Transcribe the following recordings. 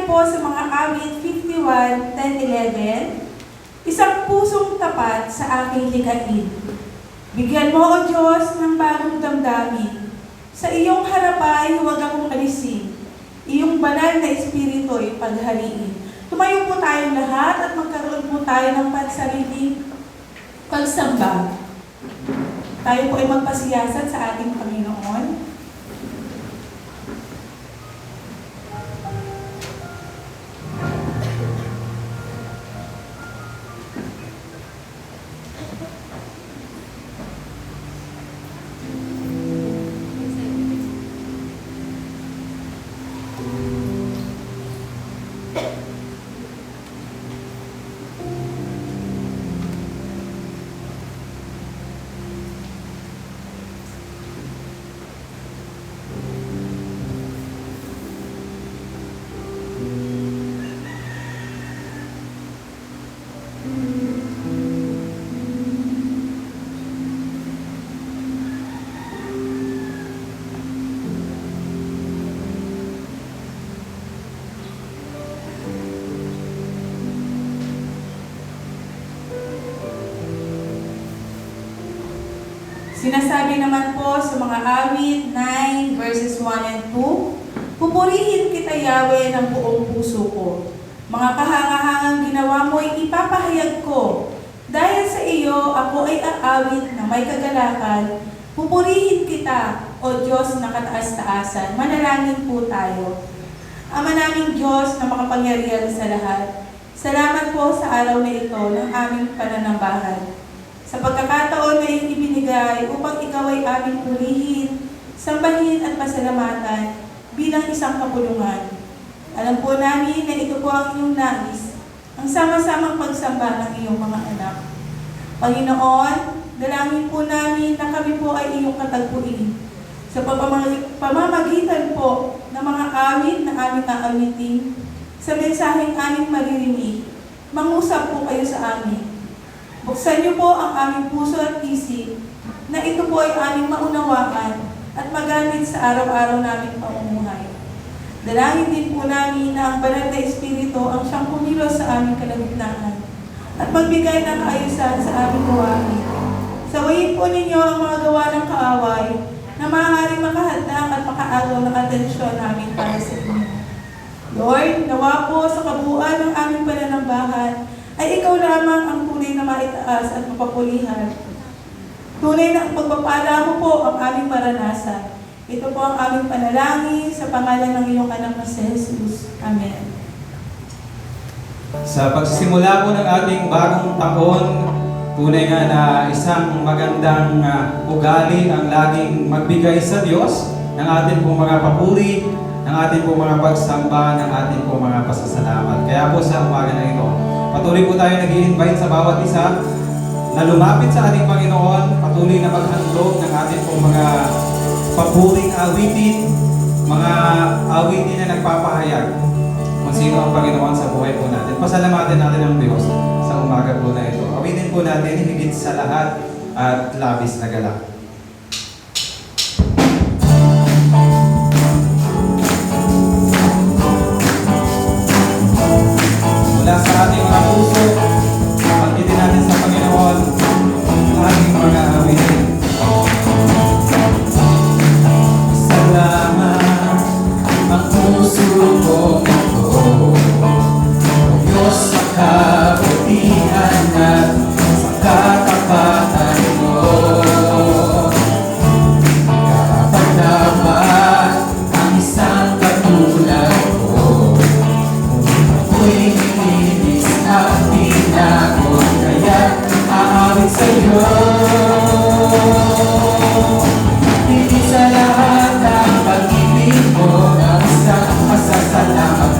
po sa mga awit 51, 10, 11. Isang pusong tapat sa aking likhain. Bigyan mo, O Diyos, ng bagong damdamin. Sa iyong harapay, huwag akong alisin. Iyong banal na espiritu'y paghariin. Tumayo po tayong lahat at magkaroon po tayo ng pansariling pagsamba. Tayo po ay magpasiyasat sa ating Panginoon. Sinasabi naman po sa mga awit 9 verses 1 and 2, pupurihin kita, Yahweh, ng buong puso ko. Mga kahangahangang ginawa mo ay ipapahayag ko. Dahil sa iyo, ako ay aawit na may kagalakan. Pupurihin kita, O Diyos na kataas-taasan. Manalangin po tayo. Ama naming Diyos na makapangyarihan sa lahat, salamat po sa araw na ito ng aming pananambahan. Sa pagkakataon na iyong ibinigay upang ikaw ay aming purihin, sambahin at pasalamatan bilang isang kapulungan. Alam po namin na ito po ang iyong nais, ang sama-samang pagsamba ng iyong mga anak. Panginoon, dalangin po namin na kami po ay iyong katagpuin. Sa pamamagitan po ng mga awit na aming aawitin, sa mensaheng aming maririnig, mangusap po kayo sa amin. Buksan niyo po ang aming puso at isip na ito po ay aming maunawaan at magamit sa araw-araw naming pamumuhay. Dalangin din po namin na ang banal na Espiritu ang siyang kumilos sa aming kalagitnaan at magbigay ng kaayusan sa aming gawain. Sawayin po ninyo ang mga gawa ng kaaway na maaaring makahadlang at makaagaw ng atensyon namin para sa inyo. Lord, nawa po sa kabuuan ng aming pananambahan ay ikaw lamang ang tunay na maitaas at mapapulihan. Tunay na ang pagpapala mo po ang aming maranasan. Ito po ang aming panalangin sa pangalan ng iyong anak na si Jesus. Amen. Sa pagsisimula po ng ating bagong taon, tunay nga na isang magandang ugali ang laging magbigay sa Diyos ng ating pong mga papuri, ng ating pong mga pagsamba, ng ating pong mga pasasalamat. Kaya po sa umaga na ito, patuloy po tayo nag-i-invite sa bawat isa na lumapit sa ating Panginoon, patuloy na maghandog ng ating pong mga papuring awitin, mga awitin na nagpapahayag kung sino ang Panginoon sa buhay po natin. Pasalamatin natin ang Diyos sa umaga po na ito. Awitin po natin higit sa lahat at labis na galak. Mula sa ating mga puso, pagkitin natin sa Panginoon ang ating mga awitin. Salamat ang puso ko ito, O Diyos sa kabutihan at sa katapatan mo. Kapag dapat ang isang katulad ko, ako'y nilinis at pinagod, kaya't aawit sa'yo. Hindi sa lahat ng pag-ibig mo, ang isang pasasalamat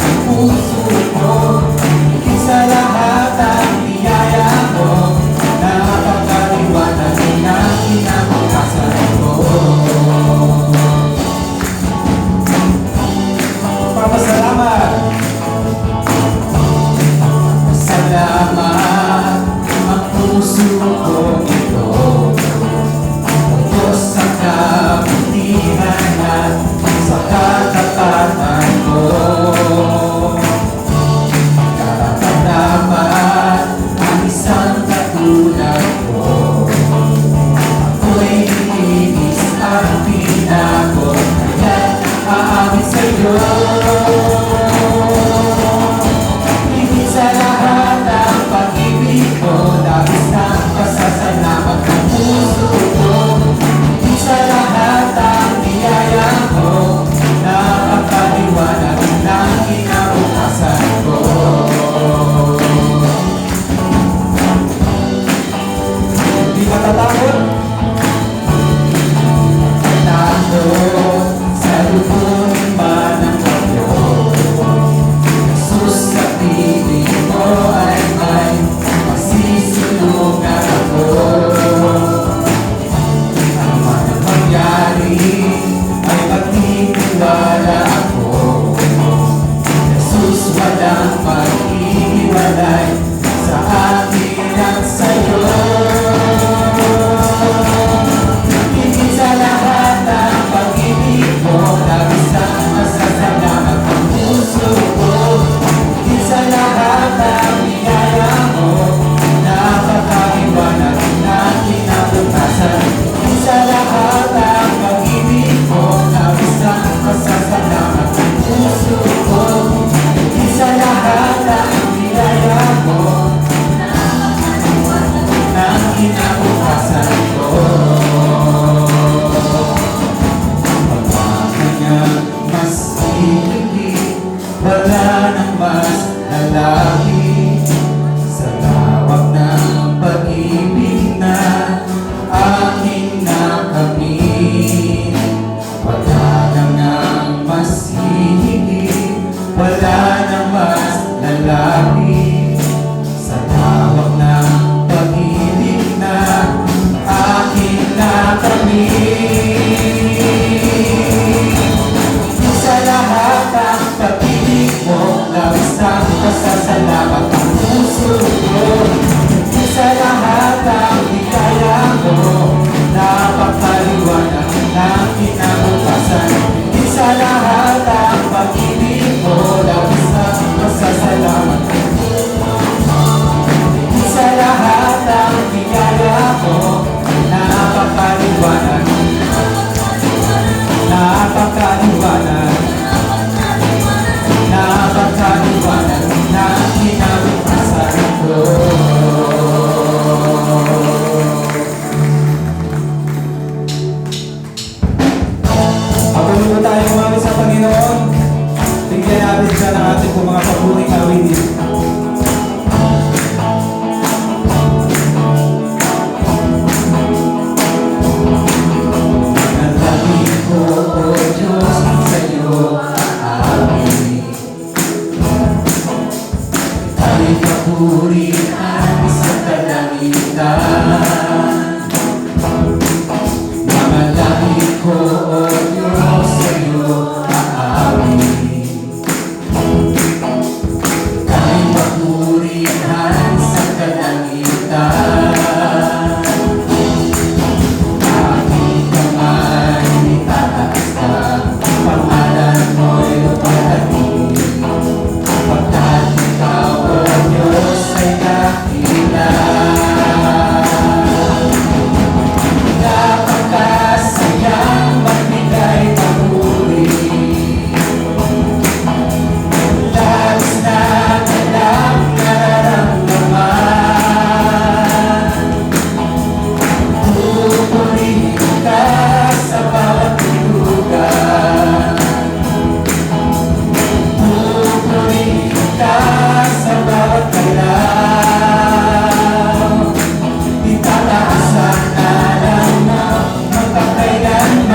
wala nang mas lalapit sa lawak ng pag-ibig na aking nakamit. Wala nang mas hihigit, wala nang mas lalapit sa lawak ng pag-ibig na aking nakamit. Sa lahat ang pag-ibig mo, labis ang pasasalamat ang puso ko. Sa lahat ang hikaya mo, napakaliwanag ng kinabukasan. Sa lahat ang pag-ibig mo, labis ang pasasalamat. Sa lahat ang hikaya mo, napakaliwanag. Napakaliwanag, napakaliwanag na kinabukasan ko. Patuloy po tayo umawit sa Panginoon. Bigyan natin siya ng ating po mga paboring awitin. Nalangin ko, O Diyos, sa'yo aawit. Ika'y papurihan sa kalangitan. Namalangin ko, O Diyos, sa'yo aawit. Ika'y papurihan sa kalangitan. Aking kamay itataas ka, pangalan mo'y lupalagin. Pagkat ikaw, O Diyos, ay dakila. Napakasayang magbigay papuri. Labis na talang nararamdaman. Pupurihin ka sa bawat tulugan. Pupurihin ka sa bawat galaw. Itataas ang ngalan mo magpakailanman.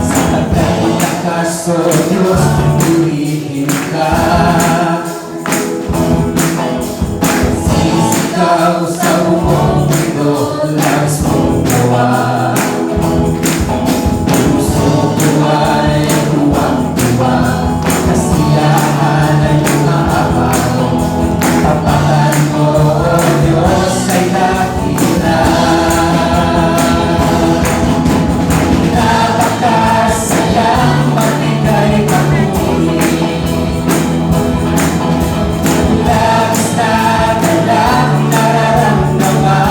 Sa taglay lakas, O Diyos, purihin ka. Sisigaw sa buong mundo, labis mong gawa. Puso ko ay tuwang-tuwa, kasiyahan ay umaapaw. Kapatan mo, O Diyos, ay dakila. Napakasayang magbigay papuri. Labis na talang nararamdaman.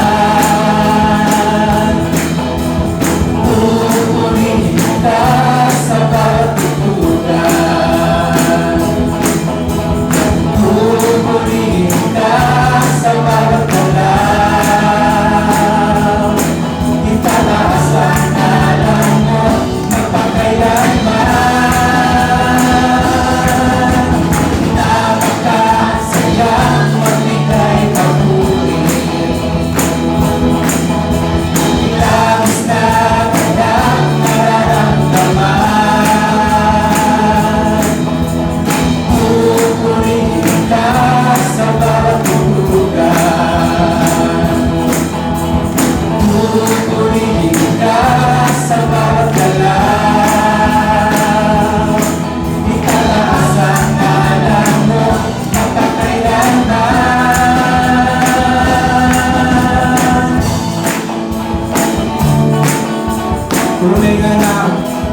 Pupurihin ka sa bawat tulugan. Pupurihin ka sa bawat galaw. Itataas ang ngalan mo magpakailanman. Napakasayang magbigay papuri. Labis na talang nararamdaman. Pupurihin ka sa bawat tulugan. Pupurihin ka sa bawat galaw. Itataas ang ngalan mo magpakailanman. Tunay nga na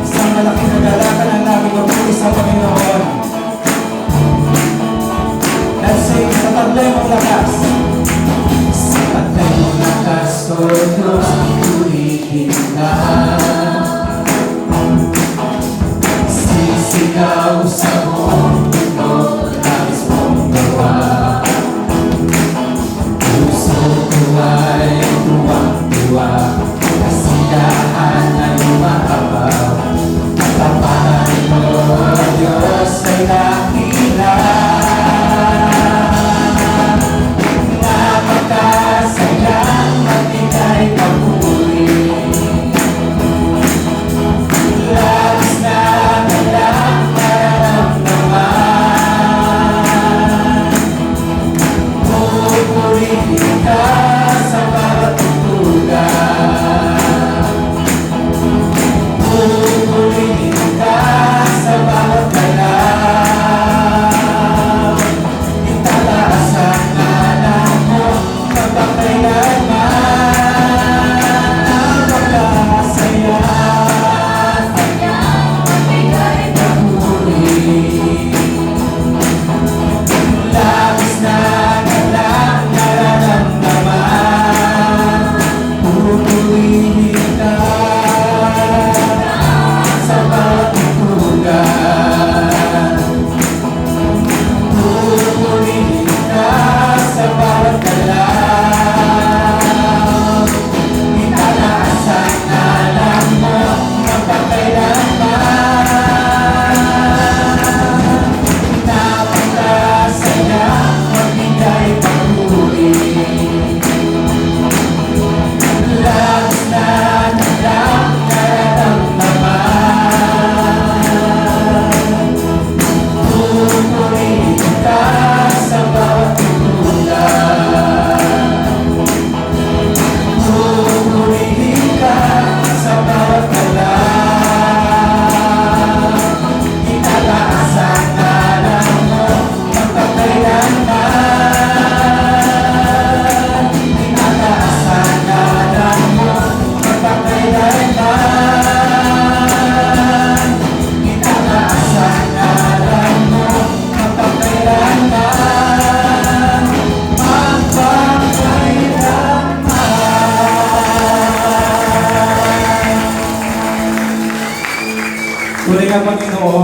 isang malaking kagalakan ang laging magpuli sa Panginoon. Let's sing sa taglay mong lakas. Sa taglay mong lakas, O Diyos, purihin ka. Sisigaw sa buong mundo, labis mong gawa. Puso ko ay tuwang-tuwa, kasiyahan ay umaapaw. Kapatan mo,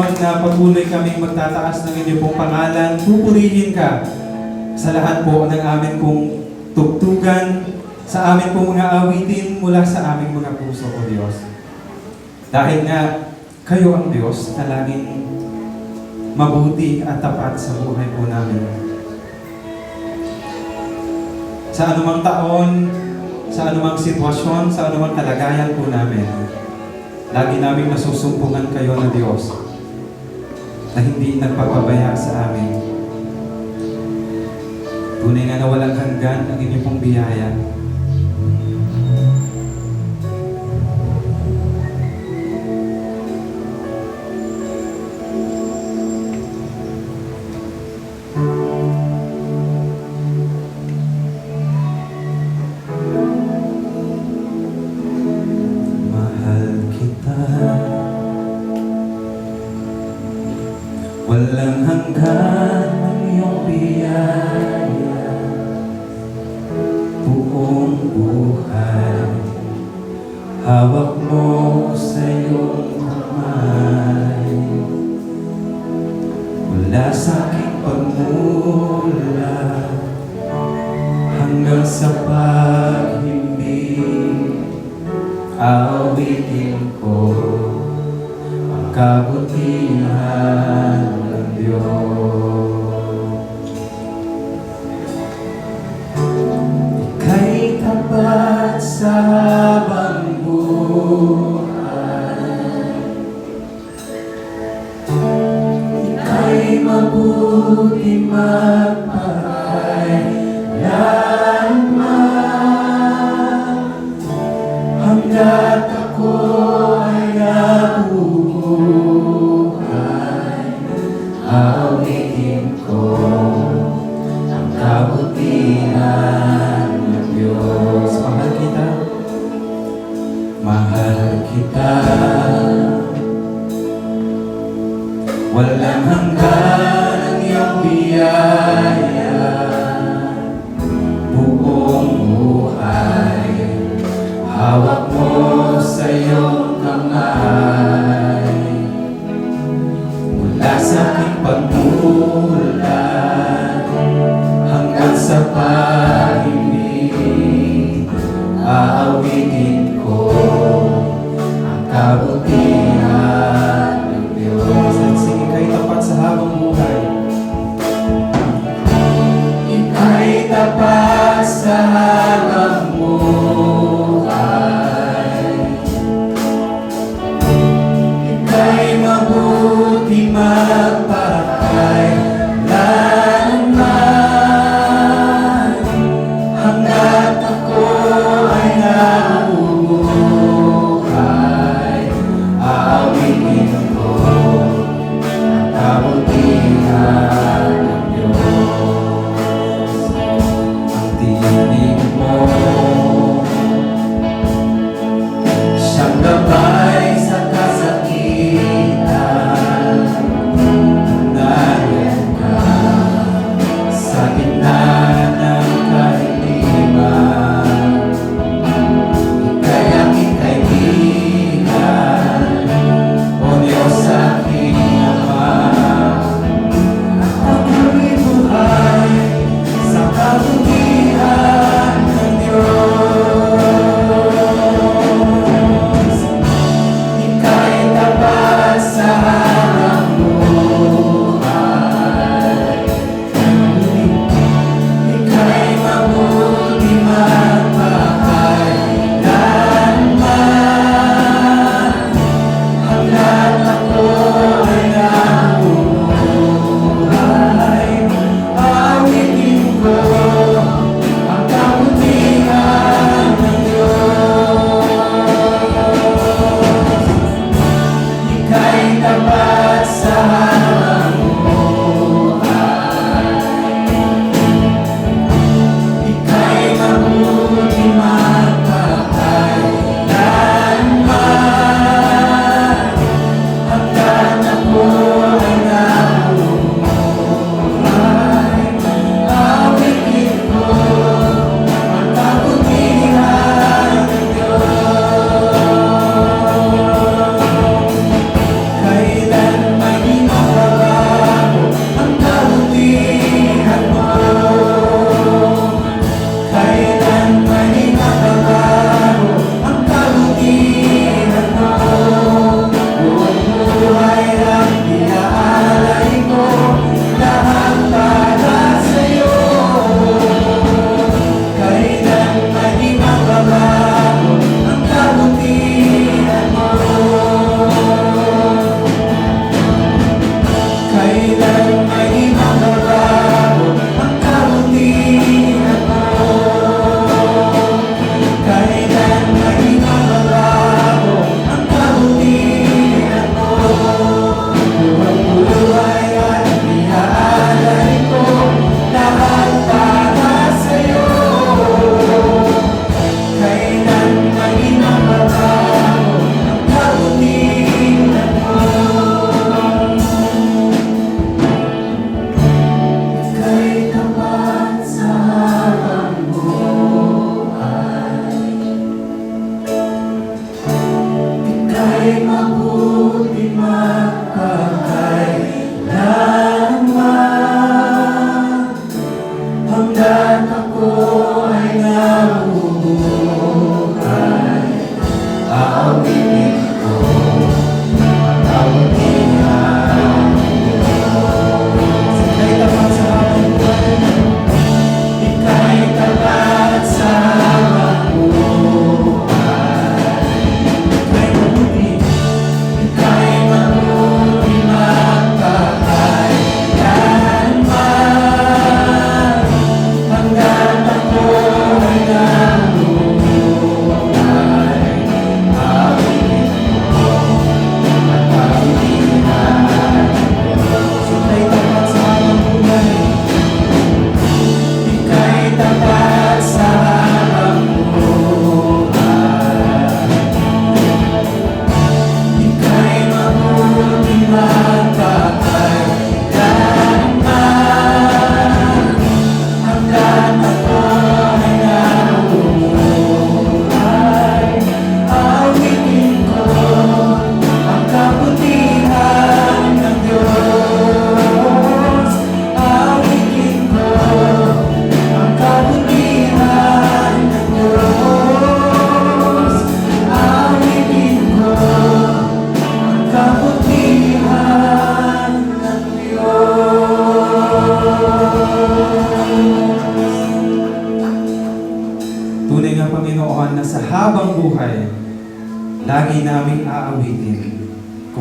Panginoon, na patuloy kaming magtataas ng inyong pong pangalan. Pupurihin ka sa lahat po ng amin pong tugtugan, sa amin pong mga awitin mula sa aming mga puso, O Diyos. Dahil nga, kayo ang Diyos na laging mabuti at tapat sa buhay po namin. Sa anumang taon, sa anumang sitwasyon, sa anumang kalagayan po namin, lagi namin nasusumpungan kayo na Diyos na hindi nagpapabaya sa amin. Tunay nga na walang hanggan ang inyong pong biyaya. Walang hanggan ang iyong biyaya, buong buhay hawak mo sa iyong kamay. Mula sa aking pagmula hanggang sa pag-ibig, awitin ko ang kabutihan ng Diyos. Ika'y tapat sa habang buhay, ika'y mabuti magpakailanman, hanggat ako ay nabubuhay, awitin ko ang kabutihan ng Diyos. Mahal kita, mahal kita. Walang hanggan ang iyong biyaya, buong buhay hawak mo sa iyong kamay. Mula sa aking pagmulat hanggang sa pag-ibig, aawitin ko ang kabutihan ng Diyos. Sige, kayo tapat sa habang buhay. Ika'y tapat sa habang buhay, ika'y mabuti magpakailanman,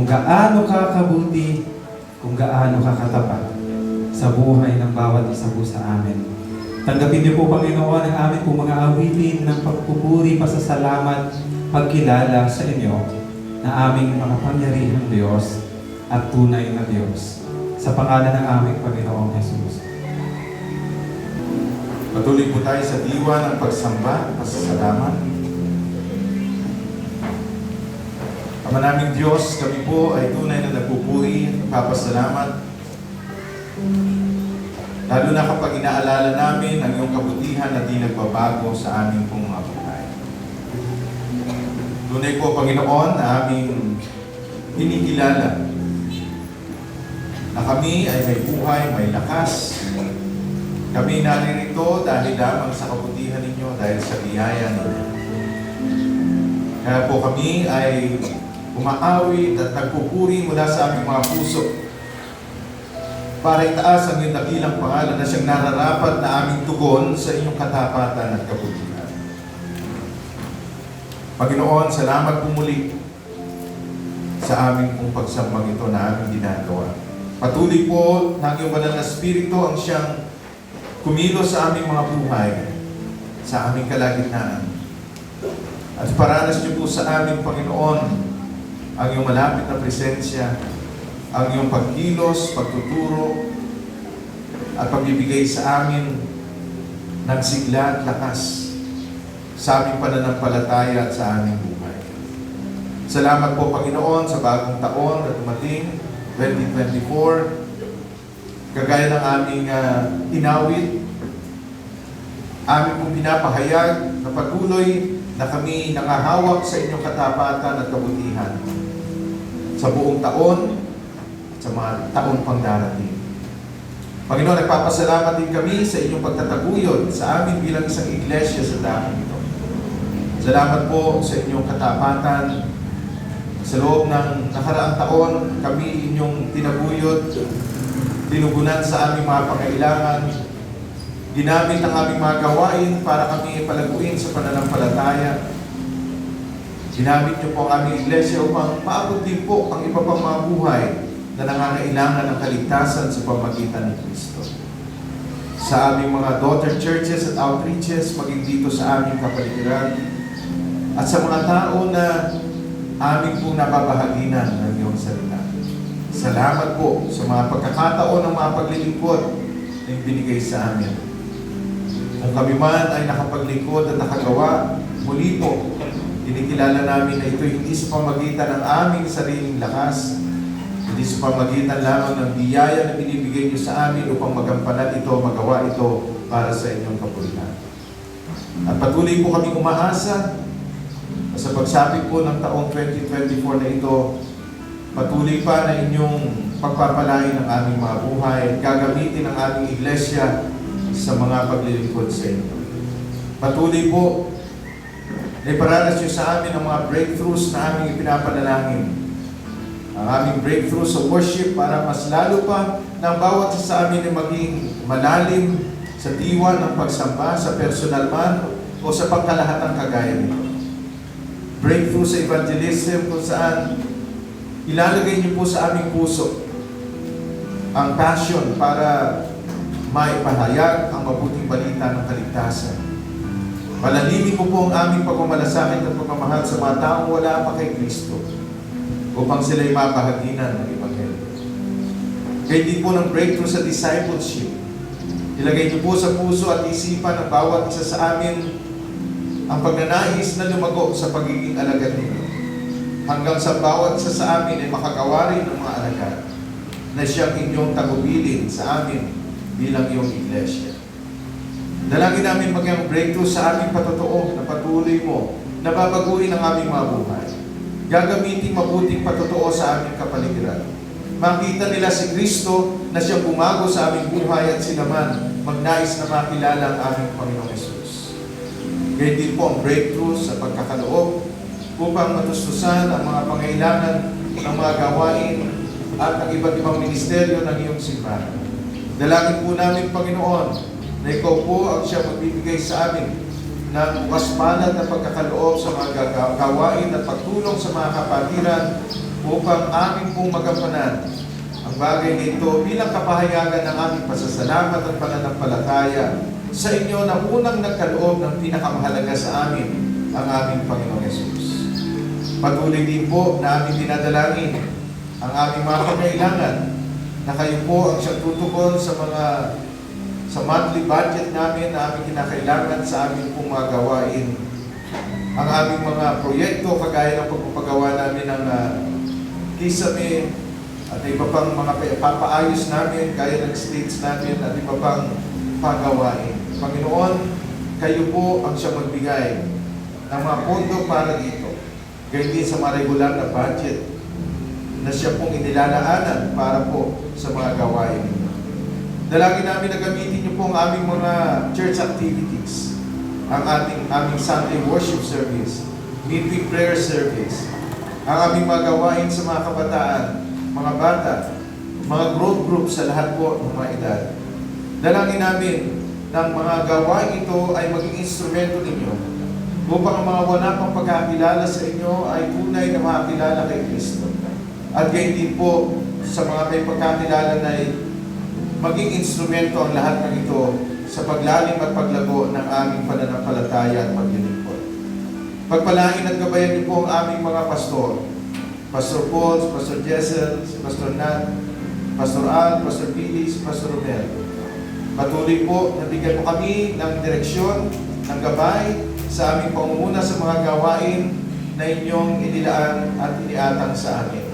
kung gaano ka kabuti, kung gaano ka katapat sa buhay ng bawat isa po sa amin. Tanggapin niyo po, Panginoon, ang aming po mga awitin ng pagpupuri, pasasalamat, pagkilala sa inyo na aming makapangyarihang Diyos at tunay na Diyos. Sa pangalan ng aming Panginoong Jesus. Patuloy po tayo sa diwa ng pagsamba, pasasalamat. Ama naming Diyos, kami po ay tunay na nagpupuri at nagpapasalamat. Lalo na kapag inaalala namin ang iyong kabutihan na di nagbabago sa aming pong mga buhay. Tunay po, Panginoon, na aming kinikilala na kami ay may buhay, may lakas. Kami naririto dahil lamang sa kabutihan ninyo, dahil sa biyaya ninyo. Kaya po kami ay umaawit at nagpupuri mula sa aming mga puso para itaas ang iyong dakilang pangalan na siyang nararapat na aming tugon sa inyong katapatan at kabutihan. Panginoon, salamat po muli sa aming pong pagsambang ito na aming ginagawa. Patuloy po ng iyong banal na Espiritu ang siyang kumilos sa aming mga buhay, sa aming kalagitnaan. At paranas niyo po sa aming Panginoon ang iyong malapit na presensya, ang iyong pagkilos, pagtuturo, at pagbibigay sa amin ng sigla at lakas sa aming pananampalataya at sa aming buhay. Salamat po, Panginoon, sa bagong taon na dumating, 2024. Kagaya ng aming inawit, aming pong pinapahayag na patuloy na kami nangahawak sa inyong katapatan at kabutihan sa buong taon at sa mga taon pang darating. Panginoon, nagpapasalamat din kami sa inyong pagtataguyod sa amin bilang isang iglesia sa dahil ito. Salamat po sa inyong katapatan. Sa loob ng nakaraang taon, kami inyong tinaguyod, tinugunan sa aming mga pangailangan, ginamit ang aming mga gawain para kami palaguin sa pananampalataya. Ginamit niyo po ang aming iglesia upang maabot din po ang iba pang mga buhay na nangangailangan ng kaligtasan sa pamagitan ni Kristo. Sa aming mga daughter churches at outreaches, maging dito sa aming kapaligiran, at sa mga tao na aming pong nababahaginan ng iyong salita. Salamat po sa mga pagkakataon ng mga paglilingkod na binigay sa amin. Kung kami man ay nakapaglingkod at nakagawa, muli po, kinikilala namin na ito hindi sa pamagitan ng aming sariling lakas, hindi sa pamagitan lamang ng biyaya na binibigay niyo sa amin upang magampanan ito, magawa ito para sa inyong kapurihan. At patuloy po kami umaasa sa pagsapit po ng taong 2024 na ito, patuloy pa na inyong pagpapalain ang aming mga buhay at gagamitin ang aming iglesia sa mga paglilingkod sa inyo. Patuloy po na iparanas nyo sa amin ang mga breakthroughs na aming ipinapanalangin. Ang aming breakthrough sa worship para mas lalo pa ng bawat isa sa amin ay maging malalim sa diwa ng pagsamba, sa personal man o sa pangkalahatang kagaya nito. Breakthrough sa evangelism kung saan ilalagay niyo po sa aming puso ang passion para maipahayag ang mabuting balita ng kaligtasan. Palalimin mo po ang aming pagmamalasakit at pagmamahal sa mga taong wala pa kay Kristo upang sila'y mabahaginan ng Ebanghelyo. Kaya din po ng breakthrough sa discipleship. Ilagay niyo po sa puso at isipan ng bawat isa sa amin ang pagnanais na lumago sa pagiging alagad ninyo. Hanggang sa bawat isa sa amin ay makagawa rin ng mga alagad na siyang inyong tagubilin sa amin bilang iyong iglesia. Dalangin namin maging breakthrough sa aming patotoo na patuloy mo na babaguhin ang aming mga buhay. Gagamitin mabuting patotoo sa aming kapaligiran. Makita nila si Kristo na siyang bumago sa aming buhay at sila man magnais na makilala ang aming Panginoong Hesus. Gayun din po ang breakthrough sa pagkakaloob upang matustusan ang mga pangailangan ng mga gawain at ang iba't ibang ministeryo ng iyong simbahan. Dalangin po namin, Panginoon, na ikaw po ang siya magbibigay sa amin ng bukas palad na pagkakaloob sa mga gawain at pagtulong sa mga kapatiran upang amin pong magampanan ang bagay nito bilang kapahayagan ng aming pasasalamat at pananampalataya sa inyo na unang nagkaloob ng pinakamahalaga sa amin, ang aming Panginoong Yesus. Patuloy din po na aming dinadalangin ang aming mga pangailangan na kayo po ang siyang tutugon sa monthly budget namin na aming kinakailangan sa aming pong mga gawain. Ang aming mga proyekto, kagaya ng pagpapagawa namin ng kisame at iba pang mga papaayos namin, gaya ng states namin at iba pang pagawain. Panginoon, kayo po ang siyang magbigay ng mga pondo para dito. Gayun din sa mga regular na budget na siya pong inilalaanan para po sa mga gawain ninyo. Dalangin namin na gamitin niyo po ang aming mga church activities, ang aming Sunday worship service, midweek prayer service, ang aming mga gawain sa mga kabataan, mga bata, mga growth group sa lahat po ng mga edad. Dalangin namin ng mga gawain ito ay maging instrumento ninyo upang ang mga wala pang pagkakilala sa inyo ay tunay na makakilala kay Kristo. At gayon din po sa mga may pagkakilala na ay maging instrumento ang lahat ng ito sa paglalim at paglago ng aming pananampalataya at paglilingkod. Pagpalain at gabayan niyo po ang aming mga pastor, Pastor Paul, Pastor Jessel, Pastor Nat, Pastor Al, Pastor Billy, Pastor Romel. Patuloy po na bigyan mo kami ng direksyon, ng gabay sa aming pangunguna sa mga gawain na inyong inilaan at iniatang sa amin.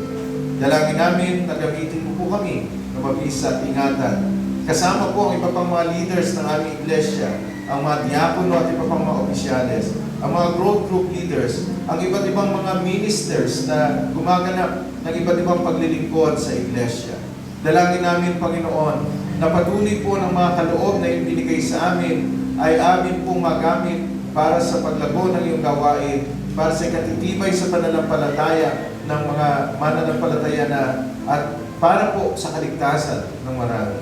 Dalangin namin na gamitin mo po kami na mabisa at ingatan. Kasama po ang iba pang mga leaders ng aming iglesia, ang mga diakono at iba pang mga opisyales, ang mga growth group leaders, ang iba't ibang mga ministers na gumaganap ng iba't ibang paglilingkod sa iglesia. Dalangin namin, Panginoon, na patuloy po ng mga kaloob na ibinigay sa amin ay amin pong magamit para sa paglago ng iyong gawain, para sa ikatitibay sa pananampalataya ng mga mananampalataya na at para po sa kaligtasan ng marami.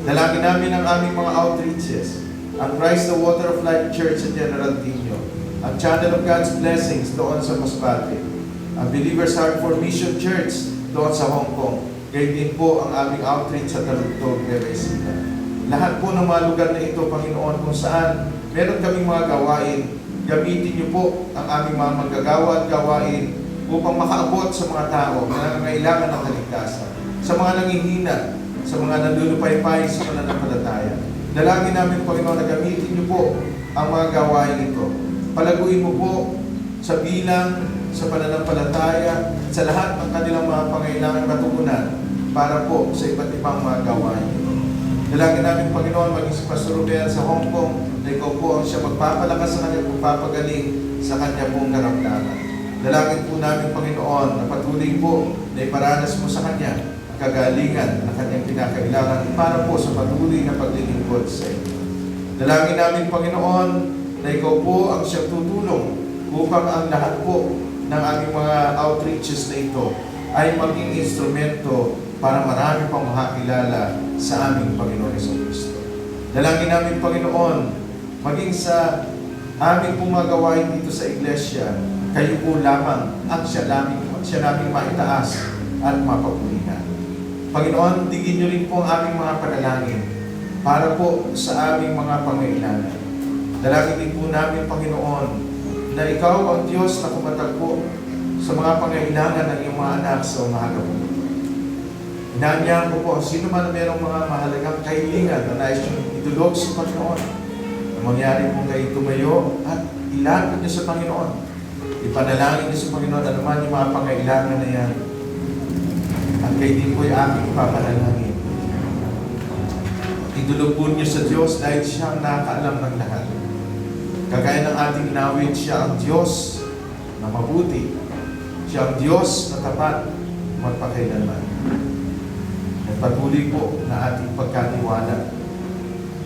Dalangin namin ang aming mga outreaches, ang Christ the Water of Life Church sa General Tino, ang Channel of God's Blessings doon sa Masbate, ang Believers Heart for Mission Church doon sa Hong Kong. Gayon din po ang aming outreach sa Talugtog, Nueva Ecija. Lahat po ng mga lugar na ito, Panginoon, kung saan meron kaming mga gawain, gamitin niyo po ang aming mga manggagawa at gawain upang makaabot sa mga tao na nangangailangan ng kaligtasan, sa mga nangihina, sa mga nandulupaypay sa pananampalataya. Dalangin namin, Panginoon, na gamitin niyo po ang mga gawain ito. Palaguin mo po sa bilang, sa pananampalataya, sa lahat ng kanilang mga pangailangan matugunan para po sa iba't ibang mga gawain. Dalangin namin, Panginoon, maging si Pastor Rubel sa Hong Kong, na ikaw po ang siya magpapalakas sa kanya, magpapagaling sa kanya pong karamdaman. Dalangin po namin, Panginoon, na patuloy po na iparanas mo sa kanya ang kagalingan na kanyang pinakailangan para po sa patuloy na paglilingkod sa inyo. Dalangin namin, Panginoon, na ikaw po ang siyang tutulong upang ang lahat po ng aming mga outreaches na ito ay maging instrumento para marami pang makakilala sa aming Panginoon Jesucristo. Dalangin namin, Panginoon, maging sa aming pumagawain dito sa iglesia, kayo po lamang ang siya naming maitaas at mapapulihan. Panginoon, tigin niyo rin po ang aming mga panalangin para po sa aming mga pangailangan. Dalangin din po namin, Panginoon, na ikaw ang Diyos na kumatagpo sa mga pangailangan ng iyong mga anak sa umaga po. Inanyahan ko po, sino man na mayroong mga mahalagang kahilingan na nais yung itulog sa Panginoon, na mangyari po kayo tumayo at ilapit niyo sa Panginoon. Ipanalangin niyo sa Panginoon na naman yung mga pangailangan na yan. At kayo din po yung aming ipapanalangin. Idulog po niyo sa Diyos dahil siya ang nakakaalam ng lahat. Kagaya ng ating inawit, siya ang Diyos na mabuti. Siya ang Diyos na tapat magpakailanman. At patuloy po na ating pagkatiwala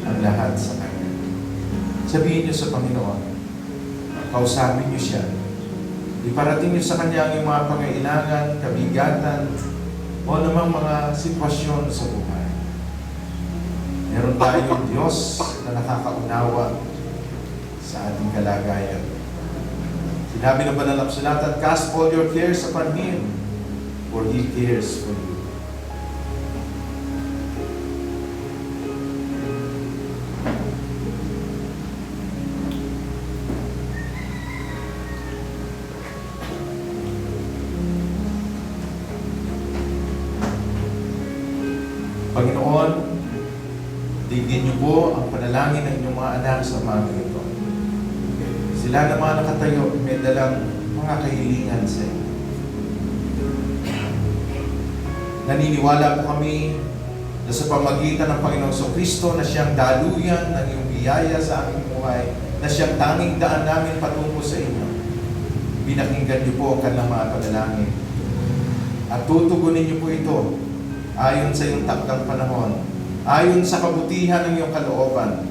ang lahat sa Kanya. Sabihin niyo sa Panginoon, kausapin niyo siya. Iparating niyo sa Kanya ang iyong mga pangailangan, kabigatan, o namang mga sitwasyon sa buhay. Meron tayong Diyos na nakakaunawa sa ating kalagayan. Sinabi ng Banal na Kasulatan, cast all your cares upon Him for He cares for you. Panginoon, digin niyo po ang panalangin ng inyong mga anak sa umaga ito. Sila naman nakatayo, may dalang mga kahilingan sa inyo. Naniniwala po kami na sa pamagitan ng Panginoong Kristo na siyang daluyan ng iyong biyaya sa aming buhay, na siyang tanging daan namin patungo sa inyo. Pinakinggan niyo po ang kanilang mga panalangin. At tutugunin niyo po ito ayon sa iyong takdang panahon, ayon sa kabutihan ng iyong kalooban,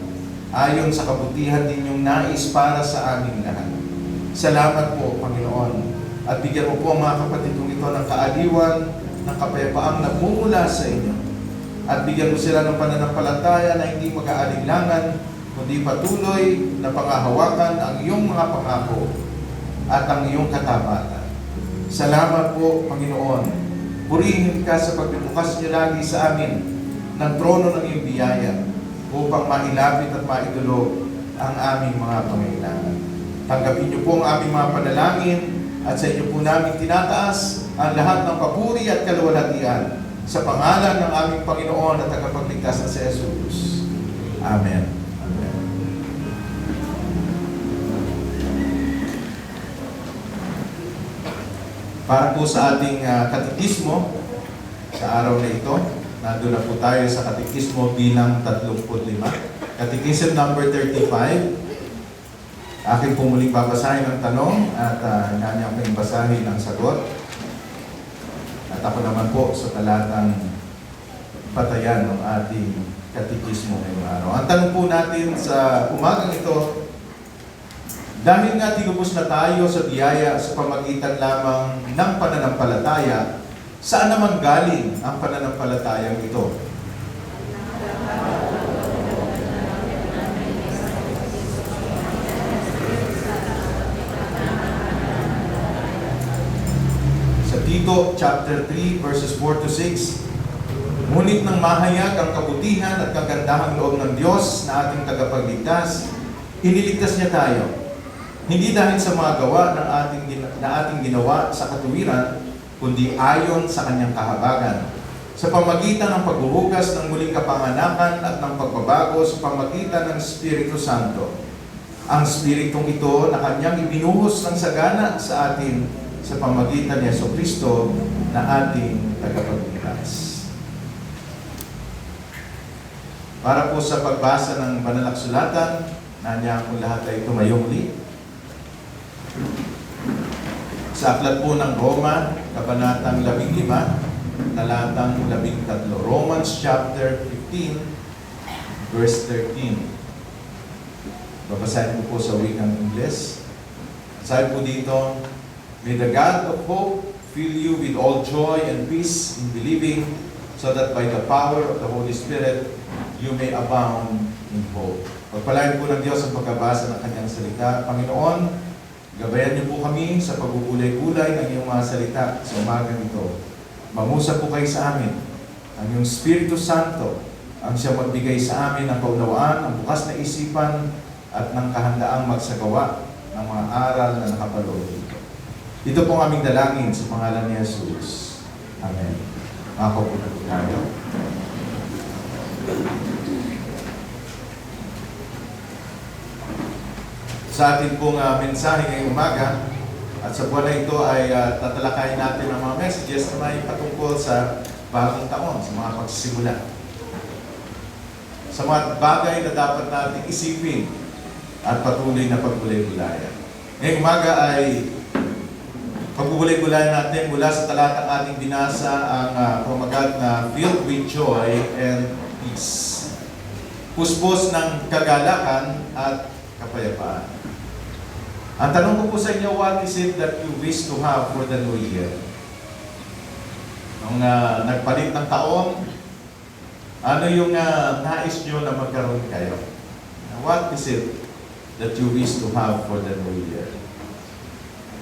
ayon sa kabutihan din yung nais para sa aming lahat. Salamat po, Panginoon, at bigyan mo po ang mga kapatid kong ito ng kaaliwan, ng kapayapaang nagmumula sa inyo, at bigyan mo sila ng pananampalataya na hindi mag-aalinlangan, kundi patuloy na pangahawakan ang iyong mga pangako at ang iyong katapatan. Salamat po, Panginoon. Purihin ka sa pagbubukas niyo lagi sa amin ng trono ng iyong biyaya upang mailapit at maidulog ang aming mga pangailangan. Tanggapin niyo po ang aming mga panalangin at sa inyo po namin tinataas ang lahat ng papuri at kaluwalhatian sa pangalan ng aming Panginoon at tagapagligtas na si Jesus. Amen. Amen. Para po sa ating katekismo sa araw na ito, nandun na po tayo sa katekismo bilang 35. Katekism number 35. Aking po muling babasahin ang tanong at hinanyang ko yung basahin ang sagot. At ako naman po sa talatang patayan ng ating katekismo ngayong araw. Ang tanong po natin sa umagang ito, dahil nga tinubos na tayo sa biyaya sa pamagitan lamang ng pananampalataya, saan naman galing ang pananampalatayang ito? Sa Tito chapter 3 verses 4 to 6, ngunit nang mahayag ang kabutihan at kagandahang loob ng Diyos na ating tagapagligtas, iniligtas niya tayo. Hindi dahil sa mga gawa na ating ginawa sa katuwiran, kundi ayon sa kanyang kahabagan. Sa pamagitan ng paghuhugas ng muling kapanganakan at ng pagbabago sa pamagitan ng Espiritu Santo. Ang Espiritong ito na kanyang ibinuhos ng sagana sa atin sa pamagitan ni Jesucristo na ating tagapagligtas. Para po sa pagbasa ng banal na kasulatan, nanyang kung lahat ay tumayo muli. Sa aklat po ng Roma, kabanatang 15, talatang 13. Romans chapter 15, verse 13. Babasahin ko po sa wikang Ingles. Sabi po dito, may the God of hope fill you with all joy and peace in believing, so that by the power of the Holy Spirit, you may abound in hope. Pagpalain po ng Diyos ang pagkabasa ng kanyang salita. Panginoon, gabayan niyo po kami sa pagbubulay-bulay ng iyong mga salita sa umagang ito. Mangusap po kayo sa amin. Ang iyong Espiritu Santo ang siyang magbigay sa amin ng kaunawaan, ang bukas na isipan at ng kahandaang magsagawa ng mga aral na nakapaloob dito. Ito po ang aming dalangin sa pangalan ni Jesus. Amen. Ako po na po tayo. Sa ating pong mensahe ngayong umaga at sa buwan na ito ay tatalakayin natin ang mga messages na may patungkol sa bagong taon, sa mga pagsisimula. Sa mga bagay na dapat natin isipin at patuloy na pagbulay-bulayan. Ngayong umaga ay pagbubulay-bulayan natin mula sa talatang ating binasa ang pamagat na filled with joy and peace. Puspos ng kagalakan at kapayapaan. Ang tanong ko po sa inyo, what is it that you wish to have for the new year? Nung nagpalit ng taon, ano yung nais nyo na magkaroon kayo? What is it that you wish to have for the new year?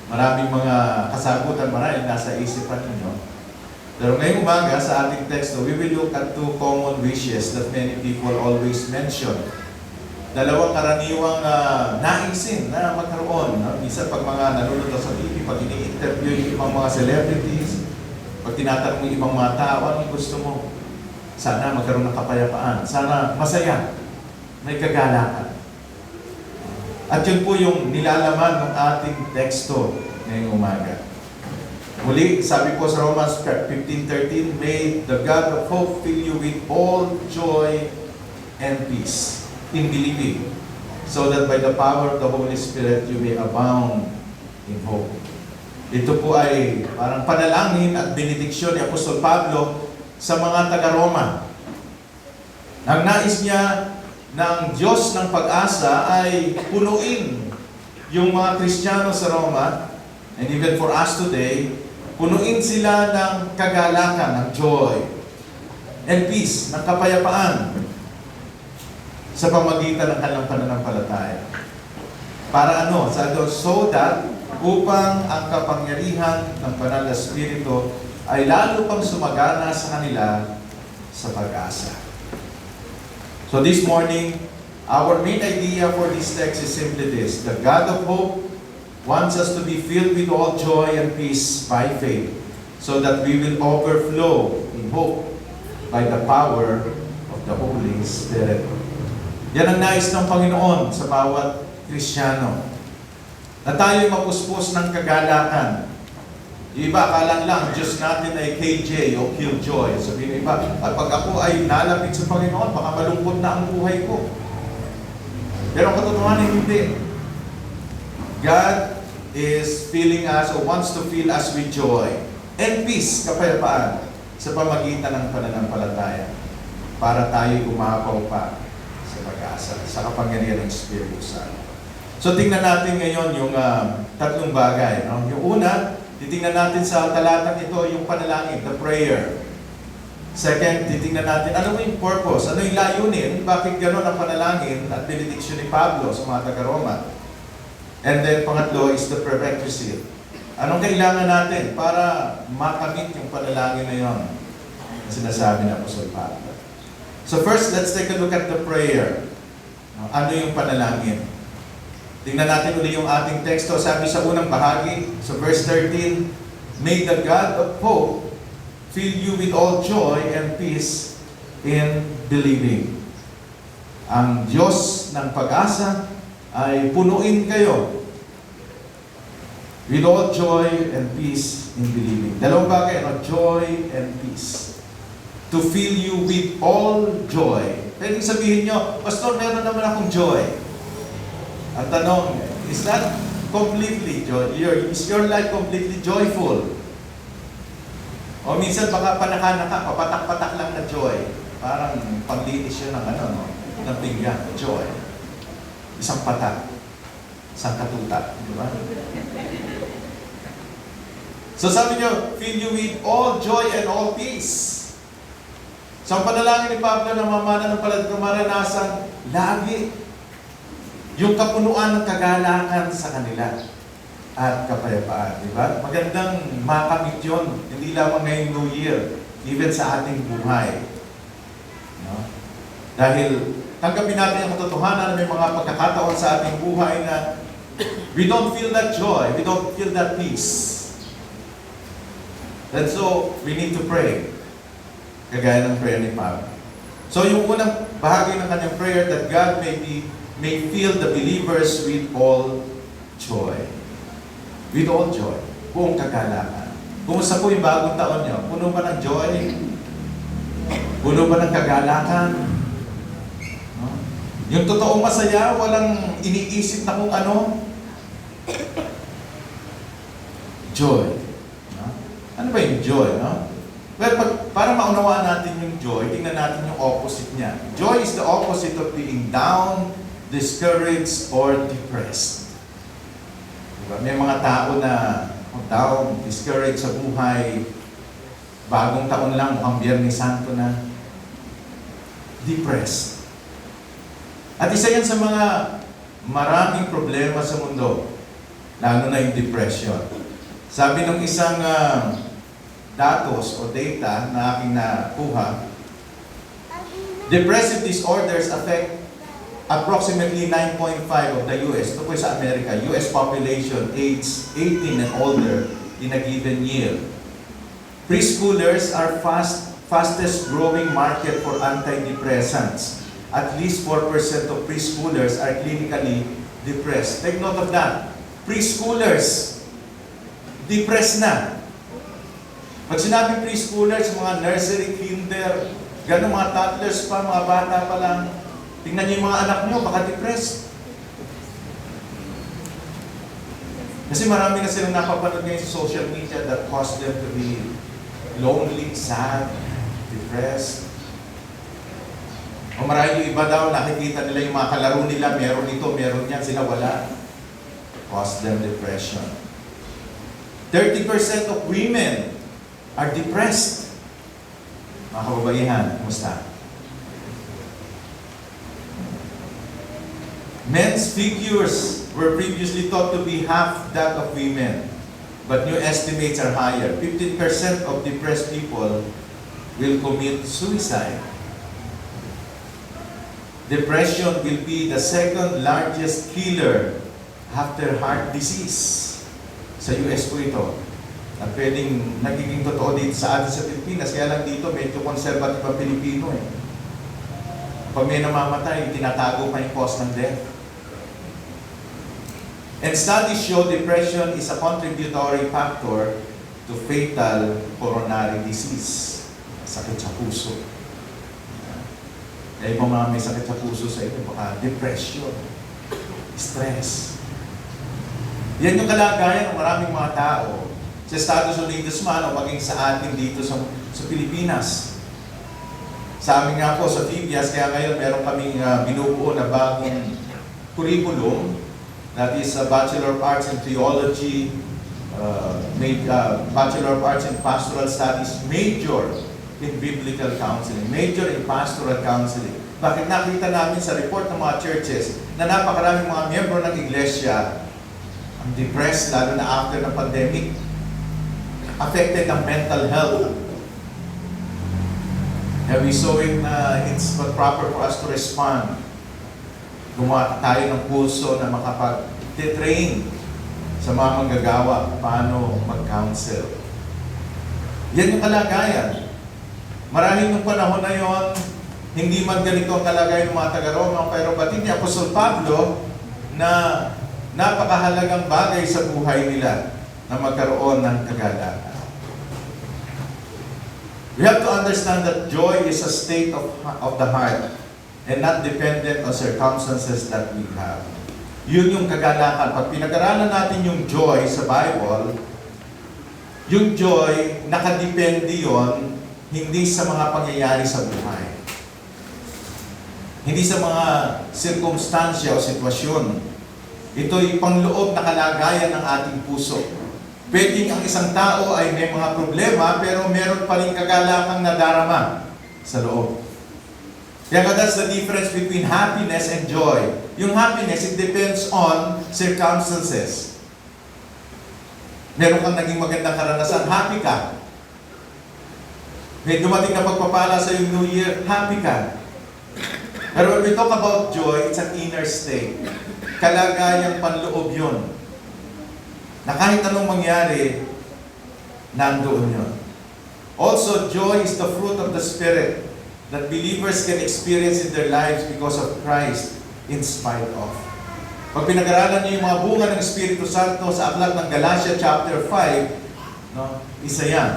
Maraming mga kasagutan marahil nasa isipan ninyo. Pero ngayong umaga sa ating teksto, we will look at two common wishes that many people always mention. Dalawang karaniwang naisin na magkaroon. No? Minsan pag mga nanonood sa TV, pag ini-interview yung ibang mga celebrities, pag tinatanong yung ibang mga tao, anong gusto mo? Sana magkaroon ng kapayapaan. Sana masaya. May kagalakan. At yun po yung nilalaman ng ating teksto ngayong umaga. Muli, sabi po sa Romans 15:13, may the God of hope fill you with all joy and peace in believing, so that by the power of the Holy Spirit you may abound in hope. Ito po ay parang panalangin at benediksyon ni Apostol Pablo sa mga taga-Roma. Ang nais niya ng Diyos ng pag-asa ay punuin yung mga Kristiyano sa Roma, and even for us today, punuin sila ng kagalakan, ng joy, and peace, ng kapayapaan sa pamagitan ng kanilang pananampalataya. Para ano? So that, upang ang kapangyarihan ng Banal na Espiritu ay lalo pang sumagana sa kanila sa pag-asa. So this morning, our main idea for this text is simply this: the God of hope wants us to be filled with all joy and peace by faith, so that we will overflow in hope by the power of the Holy Spirit. Yan ang nais ng Panginoon sa bawat Kristiyano. Na tayo'y mapuspos ng kagalakan. Yung iba, akala lang, Diyos natin ay KJ o Killjoy. Sabihin ng iba, at pag ako ay nalapit sa Panginoon, baka malungkot na ang buhay ko. Pero ang katotohanan, hindi. God is filling us or wants to fill us with joy and peace, kapayapaan, sa pamagitan ng pananampalataya para tayo umapaw pa sa pag-asa, sa kapangyarihan ng Espiritu Santo. So tingnan natin ngayon yung tatlong bagay. No? Yung una, titingnan natin sa talatang ito yung panalangin, the prayer. Second, titingnan natin ano yung purpose, ano yung layunin, bakit gano'n ang panalangin at benediksyon ni Pablo sa mga taga-Roma. And then, pangatlo is the prerequisite. Anong kailangan natin para makamit yung panalangin na yun na sinasabi ng Apostol Pablo? So first, let's take a look at the prayer. Ano yung panalangin? Tingnan natin ulit yung ating teksto. Sabi sa unang bahagi, so verse 13, may the God of hope fill you with all joy and peace in believing. Ang Diyos ng pag-asa ay punuin kayo with all joy and peace in believing. Dalawang bagay, joy and peace. To fill you with all joy. Pwedeng sabihin nyo, Pastor, meron naman akong joy. Ang tanong, is that completely joy? Is your life completely joyful? O minsan baka panaka-naka, papatak-patak lang na joy. Parang panglinis yun ng ng pinggan, joy. Isang patak, isang katutak, di ba? So sabi niyo, fill you with all joy and all peace. So ang panalangin ni Pablo na mamana ng maranasan, lagi yung kapunuan ng kagalakan sa kanila at kapayapaan, di ba? Magandang makamit yun, hindi lamang ngayong New Year, even sa ating buhay. No? Dahil tanggapin natin ang katotohanan na may mga pagkakataon sa ating buhay na we don't feel that joy, we don't feel that peace. And so, we need to pray. Kagaya ng prayer ni Pablo. So, yung unang bahagi ng kanyang prayer, that God may fill the believers with all joy. With all joy. Buong kagalakan. Kumusta po yung bagong taon nyo? Puno ba ng joy? Puno ba ng kagalakan? Yung totoong masaya, walang iniisip na kung ano. Joy. Ano ba yung joy? No? Well, para maunawaan natin yung joy, tingnan natin yung opposite niya. Joy is the opposite of being down, discouraged, or depressed. Diba? May mga tao na down, discouraged sa buhay, bagong taon lang, mukhang Biyernes Santo na, depressed. At isa yan sa mga maraming problema sa mundo, lalo na yung depression. Sabi ng isang datos o data na aking nakuha, depressive disorders affect approximately 9.5 of the US. Ito po sa Amerika, US population age 18 and older in a given year. Preschoolers are fastest growing market for antidepressants. At least 4% of preschoolers are clinically depressed. Take note of that. Preschoolers, depressed na. Pag sinabing preschoolers, mga nursery, kinder, gano'ng mga toddlers pa, mga bata pa lang, tingnan niyo yung mga anak niyo, baka depressed. Kasi marami na silang napapanood ngayon sa social media that cause them to be lonely, sad, depressed. O marami yung iba daw, nakikita nila yung mga kalaro nila, meron ito, meron yan, sila wala. Cause them depression. 30% of women are depressed. Mga kababaihan, kumusta? Men's figures were previously thought to be half that of women, but new estimates are higher. 15% of depressed people will commit suicide. Depression will be the second largest killer after heart disease. Sa US po ito. Na pwedeng nagiging totoo dito sa atin sa Pilipinas. Kaya lang dito medyo conservative ang Pilipino eh. Pag may namamatay, tinatago pa yung cause ng death. And studies show depression is a contributory factor to fatal coronary disease. Sakit sa puso. Eh, mga may sakit sa puso sa ito, baka depression, stress. Yan yung kalagayan ng maraming mga tao sa Estados Unidos man o maging sa atin dito sa Pilipinas. Sa amin nga po sa Phibias, kaya ngayon meron kaming binubuo na bagong curriculum, that is a Bachelor of Arts in Theology, Bachelor of Arts in Pastoral Studies, major in Biblical Counseling, major in Pastoral Counseling. Bakit nakita namin sa report ng mga churches na napakaraming mga miyembro ng iglesia ang depressed, lalo na after ng pandemic, affected ang mental health. And we saw it na it's not proper for us to respond. Gumawa tayo ng kurso na makapag-train sa mga manggagawa paano mag-counsel. Yan yung kalagayan. Maraming nung panahon na yon, hindi man ganito ang kalagayan ng mga taga-Roma, pero batid ni Apostol Pablo na napakahalagang bagay sa buhay nila na magkaroon ng kagalakan. We have to understand that joy is a state of the heart and not dependent on circumstances that we have. Yun yung kagalakan. Pag pinag-aralan natin yung joy sa Bible, yung joy, nakadepende yon hindi sa mga pangyayari sa buhay. Hindi sa mga sirkumstansya o sitwasyon. Ito'y pangloob na kalagayan ng ating puso. Pwedeng ang isang tao ay may mga problema, pero meron pa rin kagalakang nadarama sa loob. Kaya that's the difference between happiness and joy. Yung happiness, it depends on circumstances. Meron kang naging magandang karanasan, happy ka. May dumating na pagpapala sa yung New Year, happy ka. Pero when we talk about joy, it's an inner state. Kalagayang panloob yun. Na kahit anong mangyari, nandoon yun. Also, joy is the fruit of the Spirit that believers can experience in their lives because of Christ in spite of. Pag pinag-aralan niyo yung mga bunga ng Espiritu Santo sa aklat ng Galatia chapter 5, no, isa yan.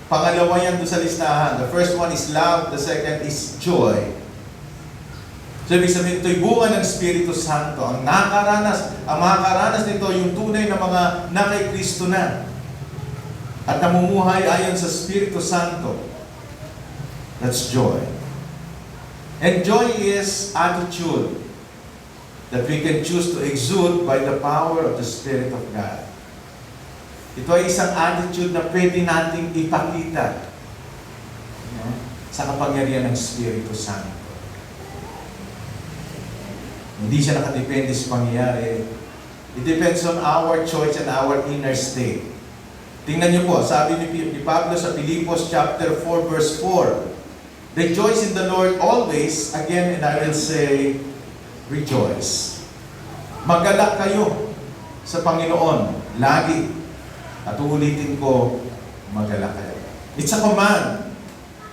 Pangalawa yan doon sa listahan. The first one is love, the second is joy. So, ibig sabihin, ito'y bunga ng Espiritu Santo. Ang makakaranas nito, yung tunay na mga na kay Kristo na. At namumuhay ayon sa Espiritu Santo. That's joy. And joy is attitude that we can choose to exude by the power of the Spirit of God. Ito ay isang attitude na pwede nating ipakita, no, sa kapangyarihan ng Espiritu Santo. Hindi siya nakadepende sa pangyayari. It depends on our choice and our inner state. Tingnan niyo po, sabi ni Pablo sa Filipos chapter 4 verse 4, rejoice in the Lord always, again and I will say, rejoice. Magalak kayo sa Panginoon, lagi. At uulitin ko, magalak kayo. It's a command.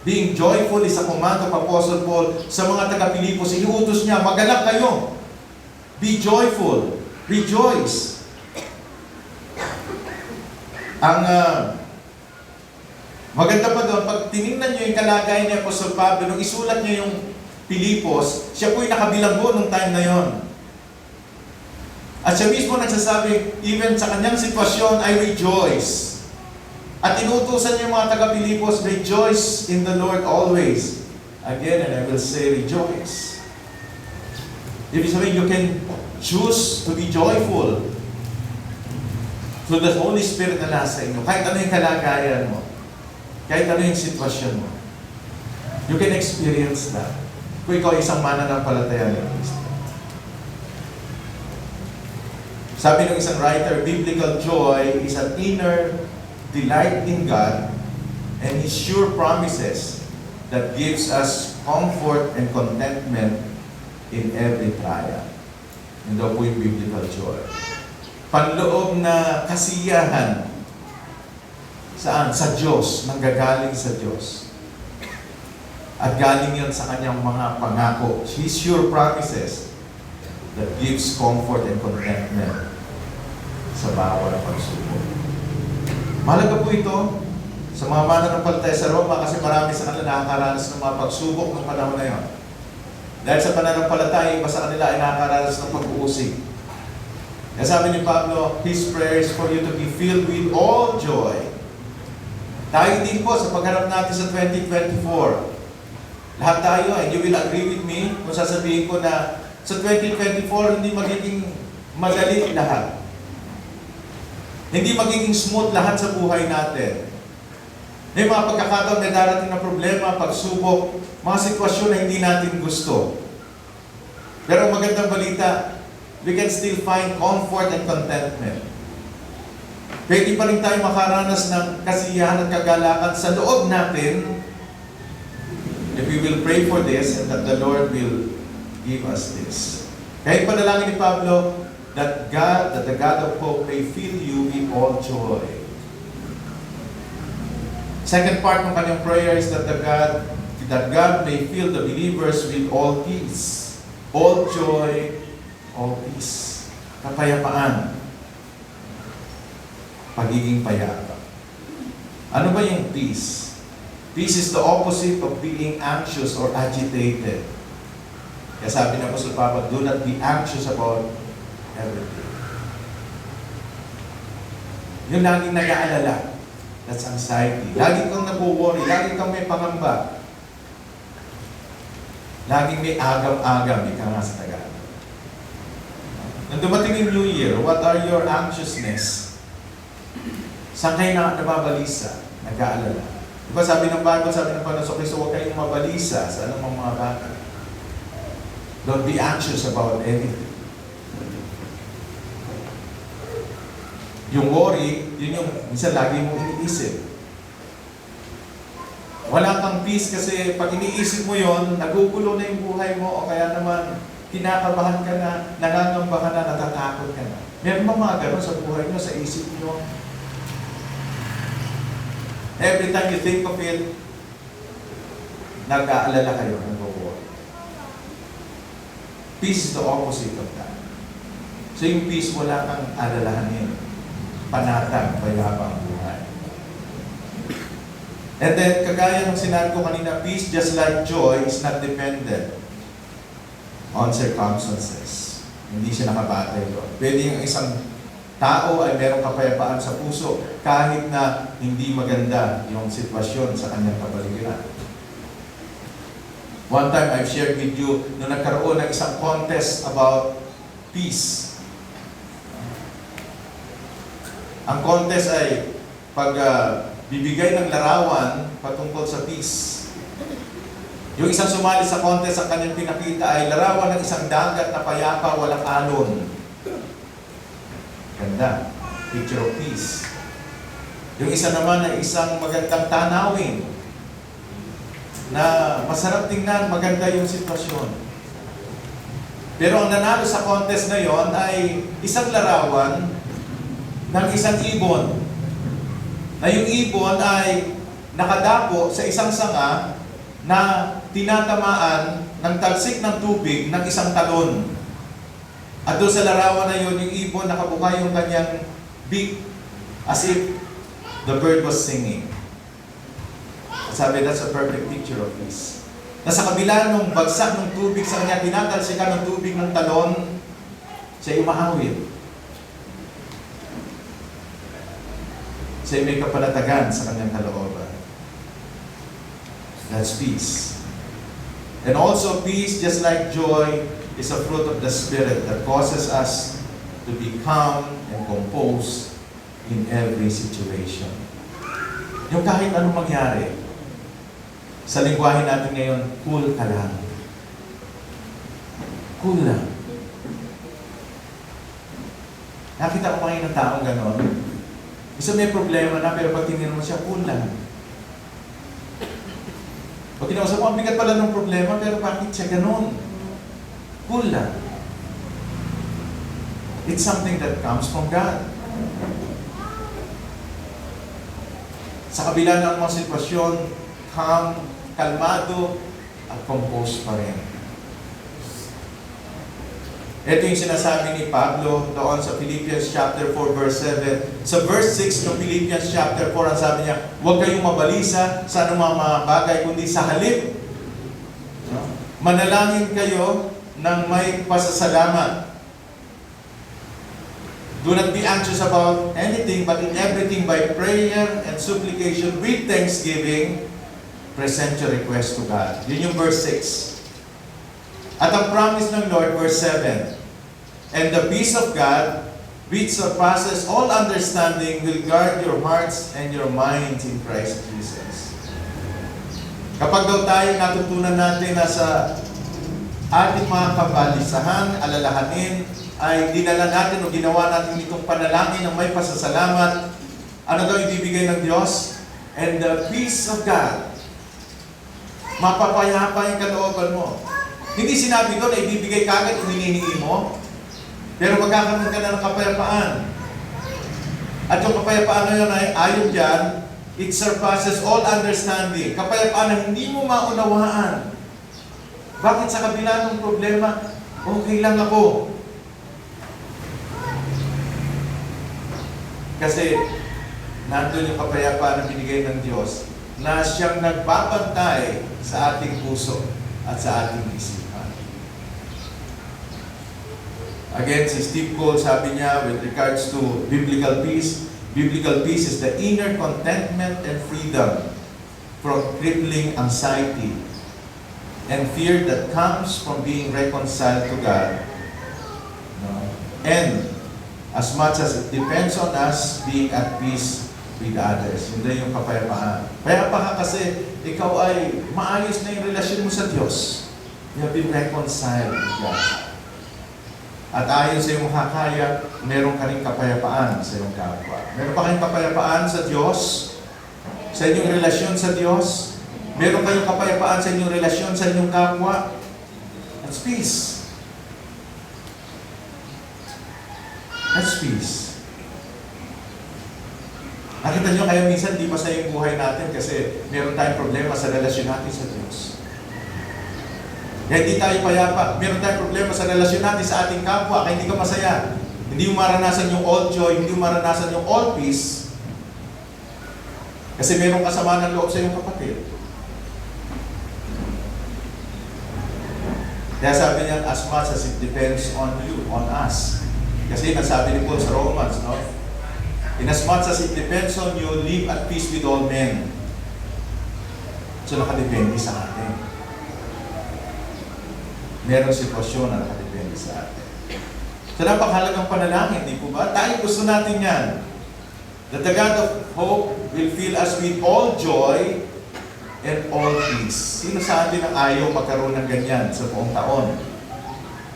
Being joyful is a command of Apostle Paul sa mga taga-Pilipos. Inuutos niya, magalak kayo. Be joyful. Rejoice. Ang maganda pa doon, pag tinignan niyo yung kalagayan ni Apostle Pablo, nung isulat niya yung Pilipos, siya po'y nakabilanggo nung time na yon. At siya mismo nagsasabi, even sa kanyang sitwasyon, I rejoice. At inutusan niya yung mga taga-Pilipos, rejoice in the Lord always. Again, and I will say, rejoice. Ibig sabihin, you can choose to be joyful through the Holy Spirit na nasa inyo. Kahit ano yung kalagayan mo. Kahit ano yung sitwasyon mo. You can experience that. Kung ikaw isang mananampalataya ni Kristo. Sabi ng isang writer, biblical joy is an inner delight in God and His sure promises that gives us comfort and contentment in every trial. Yun daw po yung biblical joy. Panloob na kasiyahan. Saan? Sa Diyos. Nanggagaling sa Diyos. At galing yun sa kanyang mga pangako. His sure promises that gives comfort and contentment sa bawat pagsubok. Mahalaga po ito sa mga mananampalataya sa Roma kasi marami sa kanila nakakaranas ng mga pagsubok ng panahon na yun. Dahil sa pananampalataya, iba sa kanila ay nakakaranas ng pag-uusig. Kaya sabi ni Pablo, his prayer is for you to be filled with all joy. Tayo din po sa pagharap natin sa 2024. Lahat tayo, and you will agree with me kung sasabihin ko na sa 2024, hindi magiging madali lahat. Hindi magiging smooth lahat sa buhay natin. May mga pagkakataon na darating na problema, pagsubok, mga sitwasyon na hindi natin gusto. Pero ang magandang balita, we can still find comfort and contentment. Pwede pa rin tayo makaranas ng kasiyahan at kagalakan sa loob natin if we will pray for this and that the Lord will give us this. Kahit panalangin ni Pablo, that the God of hope may fill you with all joy. Second part ng kanyang prayer is that God may fill the believers with all peace, all joy, all peace. Kapayapaan. Pagiging payapa. Ano ba yung peace? Peace is the opposite of being anxious or agitated. Kaya sabi ng Apostol Pablo, do not be anxious about everything. Yung laging nag-aalala, that's anxiety. Laging kang nag-worry, laging kang may pangamba. Laging may agam-agam, ika nga sa Tagalog. Nung dumating yung New Year, what are your anxiousness? Saan kayo nababalisa? Nag-aalala. Diba sabi ng Bible, sabi ng Panginoon Kristo, huwag kayong mabalisa sa anumang mga bagay. Don't be anxious about anything. Yung worry, yun yung minsan lagi mong iniisip. Wala kang peace kasi pag iniisip mo yon, nagugulo na yung buhay mo o kaya naman kinakabahan ka na, nangangamba ka na, natatakot ka na. Meron mga gano'n sa buhay nyo, sa isip nyo. Every time you think of it, nag-aalala kayo, nag-worry. Peace is the opposite of that. So yung peace, wala kang alalahanin. Panatag, payapang buhay. And then, kagaya ng sinabi ko kanina, peace, just like joy, is not dependent on circumstances. Hindi siya nakabatay doon. Pwede yung isang tao ay merong kapayapaan sa puso kahit na hindi maganda yung sitwasyon sa kanyang kapaligiran. One time, I've shared with you, nung nagkaroon ng isang contest about peace. Ang contest ay bibigay ng larawan patungkol sa peace. Yung isang sumali sa contest, ang kanyang pinakita ay larawan ng isang dagat na payapa, walang alon. Ganda. Picture of peace. Yung isa naman ay isang magandang tanawin na masarap tingnan, maganda yung sitwasyon. Pero ang nanalo sa contest na yon ay isang larawan ng isang ibon. Na yung ibon ay nakadapo sa isang sanga na tinatamaan ng talsik ng tubig ng isang talon. At doon sa larawan na yun, yung ibon nakabuka yung kanyang beak as if the bird was singing. Sabi, that's a perfect picture of this. Nasa kabila ng bagsak ng tubig sa kanya, tinatalsikan ng tubig ng talon, siya umahawit. Siya may kapanatagan sa kanyang kalooban. That's peace. And also peace, just like joy, is a fruit of the Spirit that causes us to be calm and composed in every situation. Yung kahit anong mangyari, sa lingwahe natin ngayon, cool ka lang. Cool lang. Nakita ko ngayon ng taong gano'n. Isa may problema na, pero pag tingin mo siya, cool lang. Pag kinausap mo, ang bigat pala ng problema, pero bakit siya gano'n? Cool lang. It's something that comes from God. Sa kabila ng mga sitwasyon, calm, kalmado, at composed pa rin. Ito yung sinasabi ni Pablo doon sa Philippians chapter 4 verse 7. Sa verse 6 ng Philippians chapter 4, ang sabi niya, huwag kayong mabalisa sa anumang mga bagay, kundi sa halip. Manalangin kayo ng may pasasalamat. Do not be anxious about anything, but in everything by prayer and supplication with thanksgiving, present your request to God. Yun yung verse 6. At ang promise ng Lord, verse 7, and the peace of God, which surpasses all understanding, will guard your hearts and your minds in Christ Jesus. Kapag daw tayo natutunan natin na sa ating mga kabalisahan, alalahanin, ay dinala natin o ginawa natin itong panalangin ng may pasasalamat, ano daw ibibigay ng Diyos? And the peace of God, mapapayapa yung kalooban mo. Hindi sinabi doon na ibibigay ka agad kung hinihingi mo, pero magkakaroon ka na ng kapayapaan. At yung kapayapaan na yun ay ayon dyan, it surpasses all understanding. Kapayapaan na hindi mo maunawaan. Bakit sa kabila ng problema, okay lang ako? Kasi nandun yung kapayapaan na binigay ng Diyos na siyang nagbabantay sa ating puso at sa ating isipan. Again, si Steve Cole, sabi niya, with regards to biblical peace is the inner contentment and freedom from crippling anxiety and fear that comes from being reconciled to God. No? And as much as it depends on us, being at peace with others. Hindi yung kapayapaan. Payapa ka kasi ikaw ay maayos na yung relasyon mo sa Diyos. You have been reconciled with God. At ayon sa iyong makakaya, meron ka rin kapayapaan sa iyong kapwa. Meron pa kayong kapayapaan sa Diyos, sa inyong relasyon sa Diyos. Meron kayong kapayapaan sa inyong relasyon sa inyong kapwa. That's peace. That's peace. Nakita nyo, kaya minsan di masaya yung buhay natin kasi meron tayong problema sa relasyon natin sa Diyos. Kaya hindi tayo payapa. Meron tayong problema sa relasyon natin sa ating kapwa, kaya hindi ka masaya. Hindi mo maranasan yung all joy, hindi mo maranasan yung all peace. Kasi merong kasama ng loob sa iyong kapatid. Kaya sabi niya, as much as it depends on you, on us. Kasi nasabi ni Paul sa Romans, no? In as much as it depends on you, live at peace with all men. So nakadepende sa atin. Merong sitwasyon na nakadepende sa atin. So napakahalagang panalangin, di po ba? Tayo gusto natin yan. That the God of hope will fill us with all joy and all peace. Sino sa atin ang ayaw magkaroon ng ganyan sa buong taon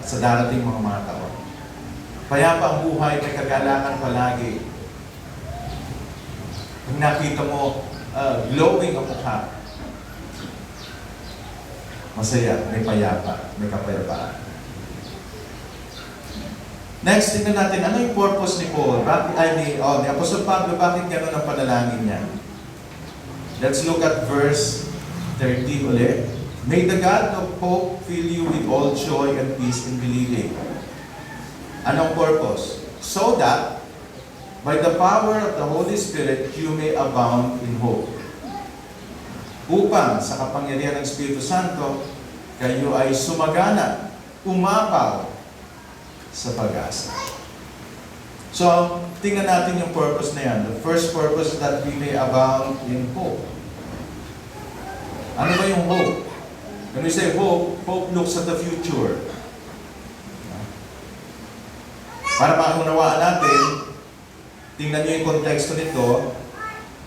at sa darating mga taon? Payapa ang buhay, may kagalangan palagi. Kung nakita mo glowing ang mukha, masaya, may payapa, may kapayapaan. Next, tingnan natin, ano yung purpose ni Paul? Ni Apostol Pablo, bakit gano'n ang panalangin niya? Let's look at verse 13 ulit. May the God of hope fill you with all joy and peace in believing. Anong purpose? So that, by the power of the Holy Spirit, you may abound in hope. Upang sa kapangyarihan ng Espiritu Santo, kayo ay sumagana, umapaw sa pag-asa. So, tingnan natin yung purpose na yan. The first purpose is that we may abound in hope. Ano ba yung hope? When we say hope, hope looks at the future. Para maunawaan natin, tingnan nyo yung konteksto nito.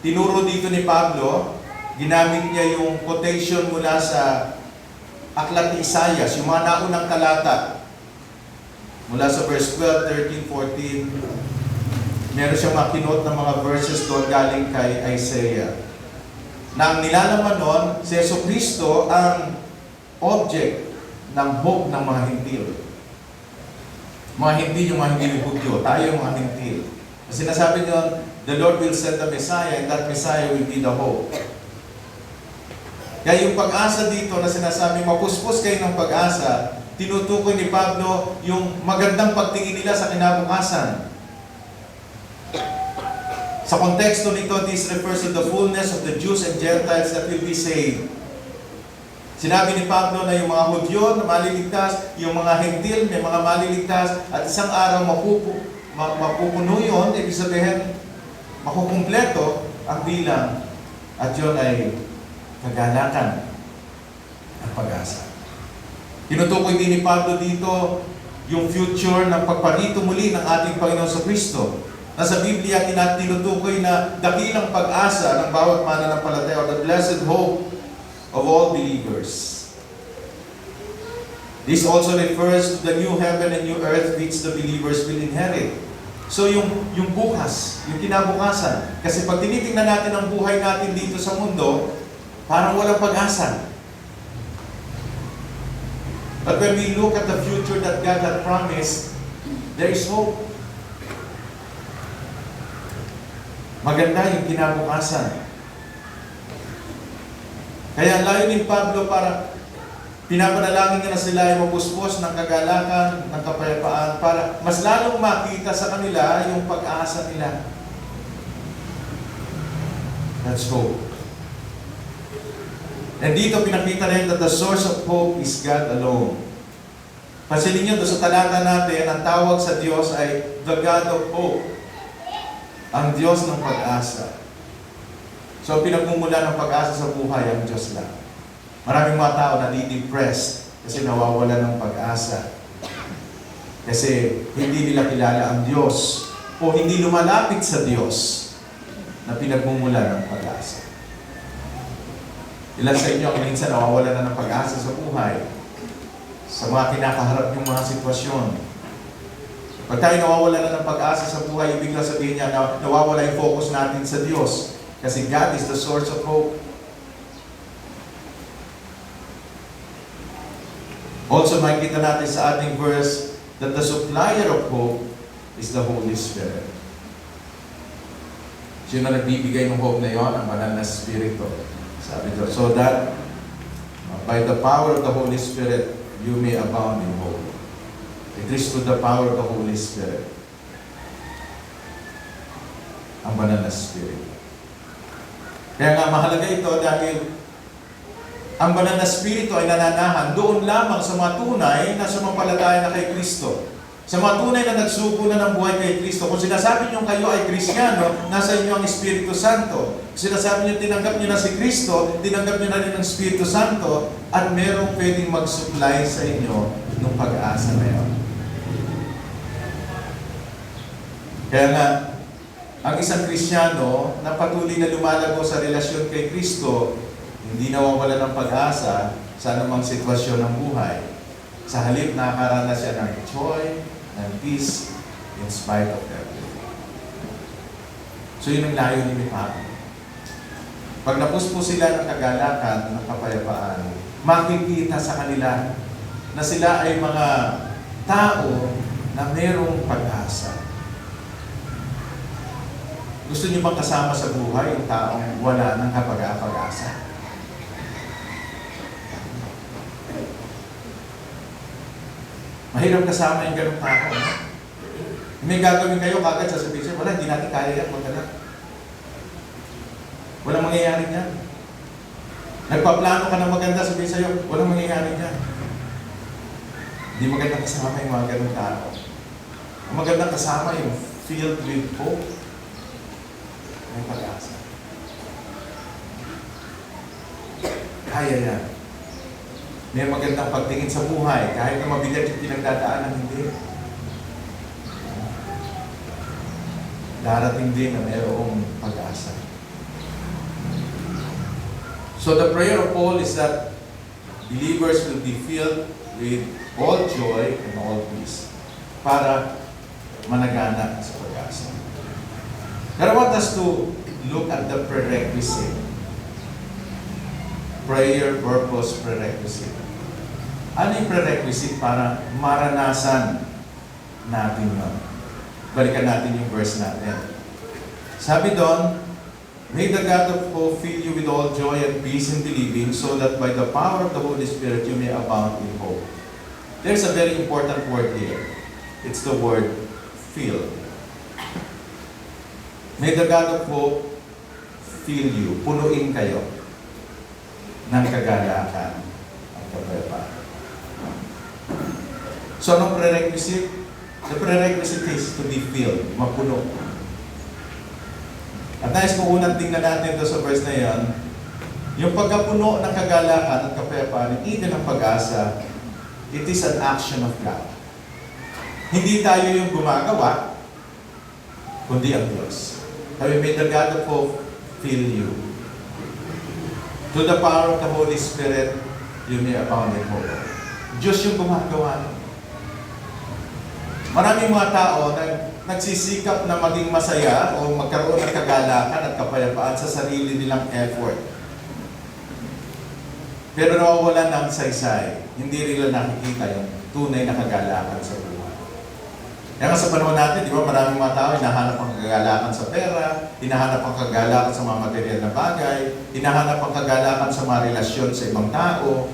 Tinuro dito ni Pablo, ginamit niya yung quotation mula sa Aklat ni Isaias, yung mga naunang talata. Mula sa verse 12, 13, 14, meron siyang makinot ng mga verses doon galing kay Isaiah. Na ang nilalaman nun, si Jesucristo ang object ng hope ng mga Hintil. Mga Hintil yung mga Hintil Hudyo, tayo yung mga Hintil. Kasi sinasabi nyo, the Lord will send the Messiah and that Messiah will be the hope. Kaya yung pag-asa dito na sinasabi, mapuspos kayo ng pag-asa, tinutukoy ni Pablo yung magandang pagtingin nila sa kinabukasan. Sa konteksto nito, this refers to the fullness of the Jews and Gentiles that will be saved. Sinabi ni Pablo na yung mga Hudyo na maliligtas, yung mga Hentil may mga maliligtas, at isang araw mapupuno yun, ibig sabihin, makukumpleto ang bilang, at yun ay kagalakan at pag-asa. Tinutukoy din ni Pablo dito yung future ng pagparito muli ng ating Panginoon sa Kristo. Na sa Biblia, tinutukoy na dakilang pag-asa ng bawat mananampalataya, or the blessed hope of all believers. This also refers to the new heaven and new earth which the believers will inherit. So yung bukas, yung kinabukasan. Kasi pag tinitingnan natin ang buhay natin dito sa mundo, parang walang pag-asa. But when we look at the future that God had promised, there is hope. Maganda yung kinabukasan. Kaya layo ni Pablo para pinapanalangin niya na sila ay mapuspos ng kagalakan, ng kapayapaan, para mas lalong makita sa kanila yung pag-asa nila. That's hope. And dito pinakita rin that the source of hope is God alone. Pansinin nyo, doon sa talata natin, ang tawag sa Diyos ay the God of hope. Ang Diyos ng pag-asa. So, pinagmumula ng pag-asa sa buhay ang Diyos lang. Maraming mga tao nadi-depressed kasi nawawala ng pag-asa. Kasi hindi nila kilala ang Diyos o hindi lumalapit sa Diyos na pinagmumula ng pag-asa. Ilan sa inyo ang minsan nawawala na ng pag-asa sa buhay sa mga kinakaharap yung mga sitwasyon. Pag tayo nawawala na ng pag-asa sa buhay, ibig sabihin niya na nawawala yung focus natin sa Diyos. Kasi God is the source of hope. Also, makikita natin sa ating verse that the supplier of hope is the Holy Spirit. Sino nagbibigay ng hope na yon? Ang banal na Espiritu. Sabi doon, so that by the power of the Holy Spirit, you may abound in hope. It is to the power of the Holy Spirit. Ang banal na Espiritu. Kaya nga mahalaga ito dahil ang banal na Espiritu ay nananahan doon lamang sa mga tunay na sumampalataya na kay Kristo. Sa mga tunay na nagsuko na ng buhay kay Kristo. Kung sinasabi niyo kayo ay Kristiyano, nasa inyo ang Espiritu Santo. Kung sinasabi niyo tinanggap niyo na si Kristo, tinanggap niyo na rin ang Espiritu Santo, at merong pwedeng mag-supply sa inyo ng pag-asa na yun. Kaya nga, ang isang Kristiyano na patuloy na lumalago sa relasyon kay Kristo, hindi nawawala ng pag-asa sa anumang sitwasyon ng buhay. Sa halip, nakakaranas siya ng joy, ng peace, in spite of everything. So yun ang layo ni Pablo. Pag napuspo sila ng kagalakan, ng kapayapaan, makikita sa kanila na sila ay mga tao na mayroong pag-asa. Gusto niyo bang kasama sa buhay yung taong wala ng kapag-asa? Mahirap kasama yung ganong tao. No? May gagawin kayo, kagad sasabihin siya, wala, hindi natin kaya yan, wag na. Walang mangyayari niyan. Nagpaplano ka ng maganda, sabihin sa'yo, walang mangyayari niyan. Hindi magandang kasama yung mga ganong tao. Ang magandang kasama yung filled with hope. May pag-asa. Kaya yan. May magandang pagtingin sa buhay, kahit na mabigat yung pinagdadaanan, hindi. Darating din na mayroong pag-asa. So the prayer of Paul is that believers will be filled with all joy and all peace para managana sa pag-asa. But I want us to look at the prerequisite. Prayer purpose prerequisite. Ano yung prerequisite para maranasan natin yun? Balikan natin yung verse natin. Sabi doon, may the God of hope fill you with all joy and peace in believing, so that by the power of the Holy Spirit you may abound in hope. There's a very important word here. It's the word fill. May the God of hope fill you, punuin kayo ng kagalakan at kapayapaan. So, anong prerequisite? The prerequisite is to be filled, mapuno. At nais ko unang tingnan natin ito sa verse na yan, yung pagkapuno ng kagalakan at kapayapaan, even ng pag-asa, it is an action of God. Hindi tayo yung gumagawa, kundi ang Diyos. Sabi, may the God of hope fill you. To the power of the Holy Spirit, you may abound in hope. Diyos yung gumagawa. Maraming mga tao na nagsisikap na maging masaya o magkaroon ng kagalakan at kapayapaan sa sarili nilang effort. Pero nawawalan ng saysay. Hindi nila nakikita yung tunay na kagalakan sa buhay. Kaya nga sa panahon natin, di ba, maraming mga tao hinahanap ang kagalakan sa pera, hinahanap ang kagalakan sa mga material na bagay, hinahanap ang kagalakan sa mga relasyon sa ibang tao.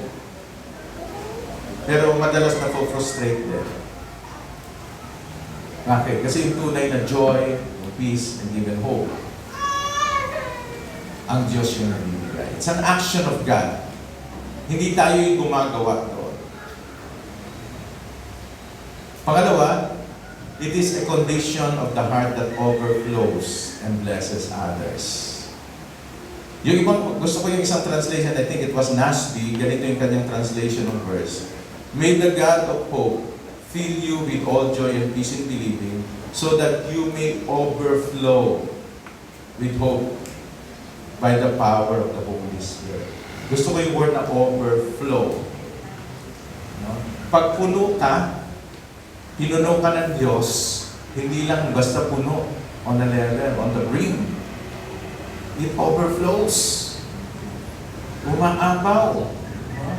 Pero madalas na-frustrate din. Bakit? Kasi yung tunay na joy, peace, and even hope, ang Diyos yung nabibigay. It's an action of God. Hindi tayo yung gumagawa doon. Pangalawa, it is a condition of the heart that overflows and blesses others. Yung ibang, gusto ko yung isang translation, I think it was Nasby, ganito yung kanyang translation of verse. May the God of hope fill you with all joy and peace in believing, so that you may overflow with hope by the power of the Holy Spirit. Gusto ko yung word na overflow. No? Pag puno ka, pinuno ka ng Diyos, hindi lang basta puno on the level, on the brim. It overflows. Umaapaw. No?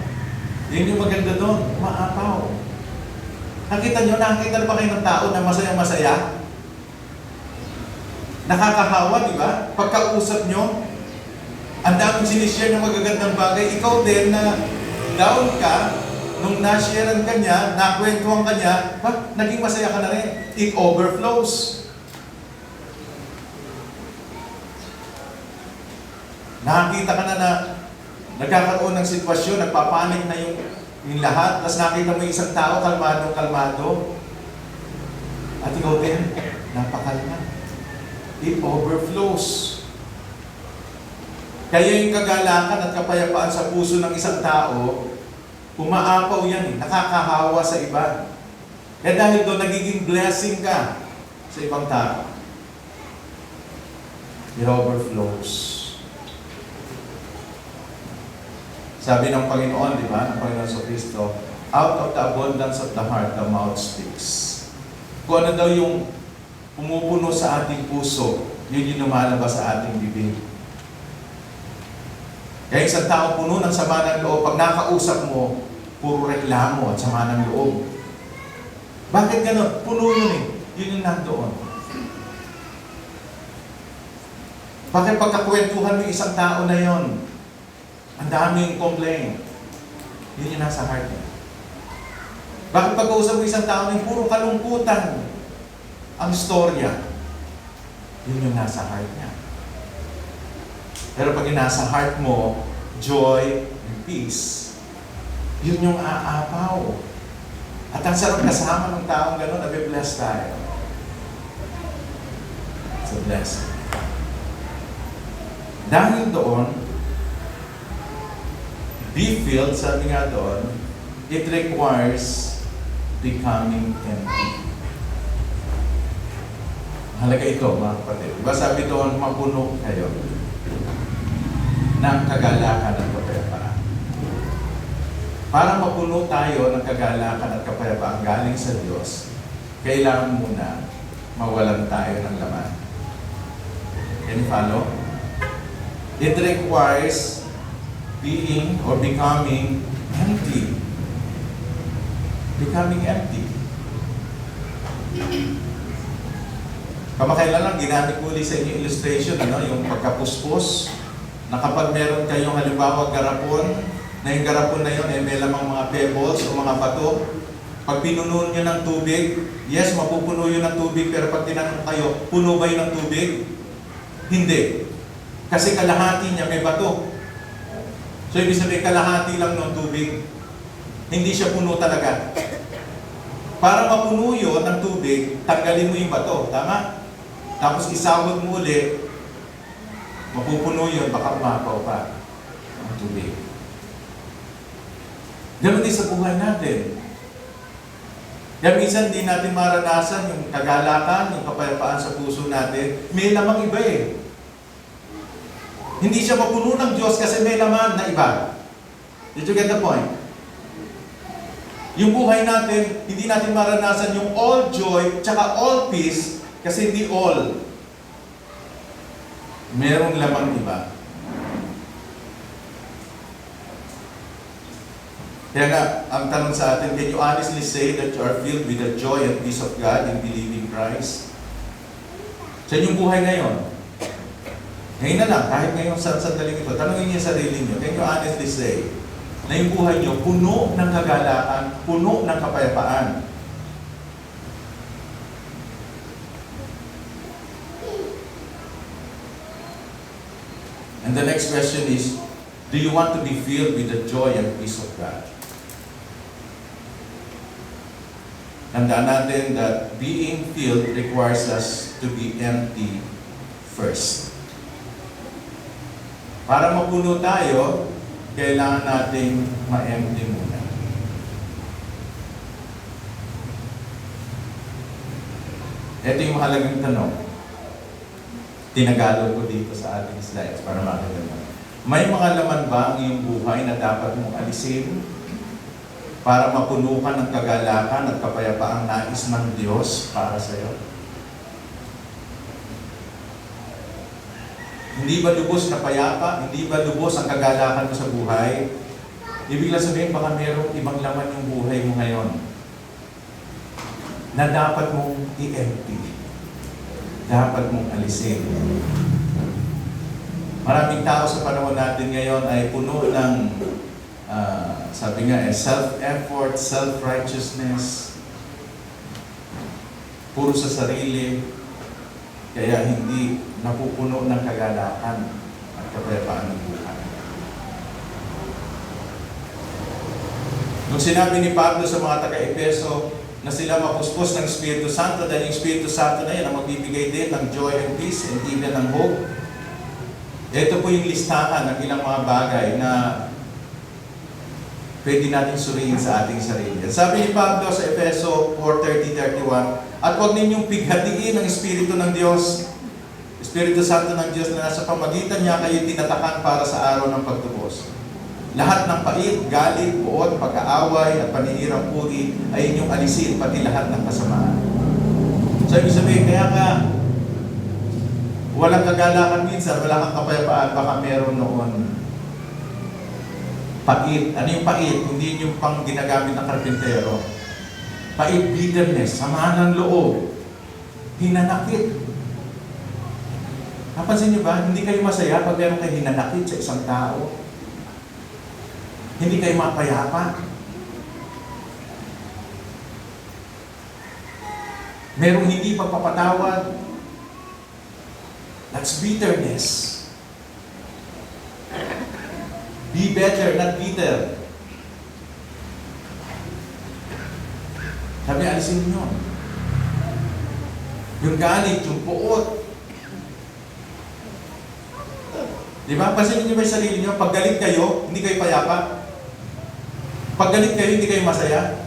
Yun yung maganda doon, umaapaw. Nakita na ba kayo ng tao na masaya-masaya? Nakakahawa, di ba? Pagkausap nyo, ang daming sinishare ng magagandang bagay. Ikaw din na down ka, nung na-sharean ka niya, nakwentuhan ka niya, naging masaya ka na rin. It overflows. Nakakita ka na nagkakaroon ng sitwasyon, nagpapanik na yung lahat, tapos nakita mo yung isang tao, kalmado. At ikaw din, napakalma. It overflows. Kaya yung kagalakan at kapayapaan sa puso ng isang tao, umaapaw yan, nakakahawa sa iba. Kaya dahil doon, nagiging blessing ka sa ibang tao. It overflows. Sabi ng Panginoon, di ba? Ng Panginoon sa Kristo, out of the abundance of the heart, the mouth speaks. Kung ano daw yung pumupuno sa ating puso, yun yung lumalabas sa ating bibig. Kaya isang tao puno ng sama ng loob, pag nakausap mo, puro reklamo at sama ng loob. Bakit ganon? Puno yun eh. Yun yung nandoon. Bakit pagkakwentuhan mo yung isang tao na yon, ang daming complaint? Yun yung nasa heart niya. Bakit pag-uusap mo isang tao na yung puro kalungkutan ang storya? Yun yung nasa heart niya. Pero pag yung nasa heart mo, joy and peace, yun yung aapaw. At ang sarap kasama ng taong gano'n, nabibless tayo. It's a blessing. Dahil doon, be filled, sabi nga doon, it requires becoming empty. Halaga ito, mga kapatid. Diba sabi doon, mapuno kayo ng kagalakan at kapayapaan. Para mapuno tayo ng kagalakan at kapayapaan galing sa Diyos, kailangan muna mawalan tayo ng laman. Can you follow? It requires being or becoming empty. Becoming empty. Kamakailan lang, ginamit ko ulit sa inyo illustration, yung pagkapuspos, na kapag meron kayong halimbawa garapon, na yung garapon na yun may lamang mga pebbles o mga bato, pag pinuno nyo ng tubig, yes, mapupuno yun ng tubig, pero pag tinanong kayo, puno ba yun ng tubig? Hindi. Kasi kalahati niya may bato. So, ibig sabihin, kalahati lang ng tubig. Hindi siya puno talaga. Para mapuno yun ng tubig, tanggalin mo yung bato. Tama? Tapos isawag mo ulit, mapupuno yun, baka umapaw pa ang tubig. Ganun din sa buhay natin. Kaya minsan di natin maranasan yung kagalakan, yung kapayapaan sa puso natin. May lamang iba eh. Hindi siya mapuno ng Diyos kasi may laman na iba. Did you get the point? Yung buhay natin, hindi natin maranasan yung all joy tsaka all peace kasi hindi all. Merong lamang iba. Kaya nga, ang tanong sa atin, can you honestly say that you are filled with the joy and peace of God in believing Christ? Sa inyong buhay ngayon, ngayon na lang, kahit ngayon sa sandaling ito, tanongin niyo sa sarili niyo, can you honestly say na yung buhay niyo puno ng kagalakan, puno ng kapayapaan? And the next question is, do you want to be filled with the joy and peace of God? Tandaan natin that being filled requires us to be empty first. Para mapuno tayo, kailangan nating ma-empty muna. Ito yung mahalagang tanong. Tinagalog ko dito sa ating slides para makita mo. May mga laman ba ang iyong buhay na dapat mong alisin para mapuno ka ng kagalakan at kapayapaang nais ng Diyos para sa iyo? Hindi ba lubos na payapa? Hindi ba lubos ang kagalakan mo sa buhay? Ibig lang sabihin, baka mayroong ibang laman yung buhay mo ngayon na dapat mong i-empty. Dapat mong alisin. Maraming tao sa panahon natin ngayon ay puno ng sabi nga self-effort, self-righteousness, puro sa sarili, kaya hindi napupuno ng kagalakan at kapayapaan ng buhay. Nung sinabi ni Pablo sa mga taga-Epeso na sila mapuspos ng Espiritu Santo, dahil yung Espiritu Santo na yan ang magbibigay din ng joy and peace and even ng hope. Ito po yung listahan ng ilang mga bagay na pwede natin suriin sa ating sarili. Sabi ni Pablo sa Efeso 4:30-31, at huwag ninyong pighatiin ang Espiritu ng Diyos, Espiritu Santo ng Diyos na nasa pamagitan niya kayo tinatakan para sa araw ng pagtubos. Lahat ng pait, galit, puot, pag-aaway at paninirang puri ay inyong alisin, pati lahat ng kasamaan. So, ibig sabihin, kaya nga, walang kagalakan minsan, wala kang kapayapaan, baka meron noon Pait. Ano yung pait? Hindi yung pang ginagamit ng karpintero. Pait, bitterness, sama ng loob, hinanakit. Napansin niyo ba? Hindi kayo masaya pag meron kayo hinanakit sa isang tao. Hindi kayo mapayapa. Merong hindi pagpapatawad. That's bitterness. Be better, not bitter. Sabi, alisin nyo. Yung galit, yung puot. Di ba? Pansinin nyo ba yung sarili nyo? Pag galit kayo, hindi kayo payapa. Pag galit kayo, hindi kayo masaya.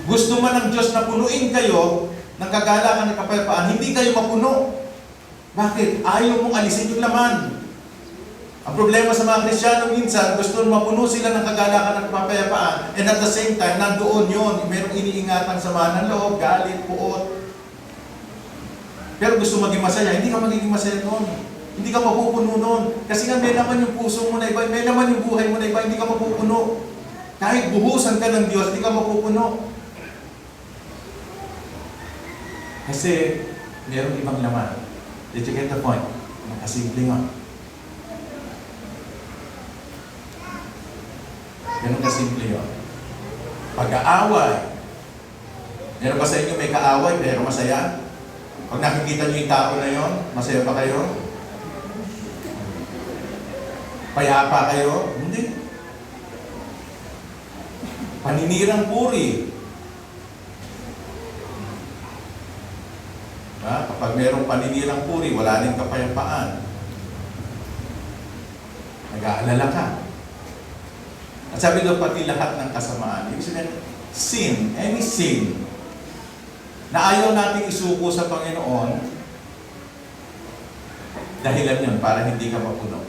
Gusto man ng Diyos na punuin kayo ng kagalakan at kapayapaan, hindi kayo mapuno. Bakit? Ayaw mong alisin yung laman. Ang problema sa mga Kristyano minsan, gusto mapuno sila ng kagalakan at kapayapaan, and at the same time, nandoon yun. Merong iniingatan sama ng loob, galit, puot. Pero gusto maging masaya, hindi ka magiging masaya noon. Hindi ka mapupuno noon. Kasi nga may naman yung puso mo na iba, may naman yung buhay mo na iba, hindi ka mapupuno. Kahit buhusan ka ng Diyos, hindi ka mapupuno. Kasi mayroong ibang laman. Did you get the point? Nakasimple nga. Ganun kasimple yun. Pag-aaway. Meron ba sa inyo may kaaway pero masaya? Pag nakikita nyo yung tao na yon, masaya pa kayo? Payapa kayo? Hindi. Paninirang puri. Kapag merong paninirang puri, wala rin kapayapaan. Nag-aalala ka. At sabi doon, pati lahat ng kasamaan. Ibig sabihin, sin, any sin, na ayaw nating isuko sa Panginoon, dahilan yun para hindi ka mapuno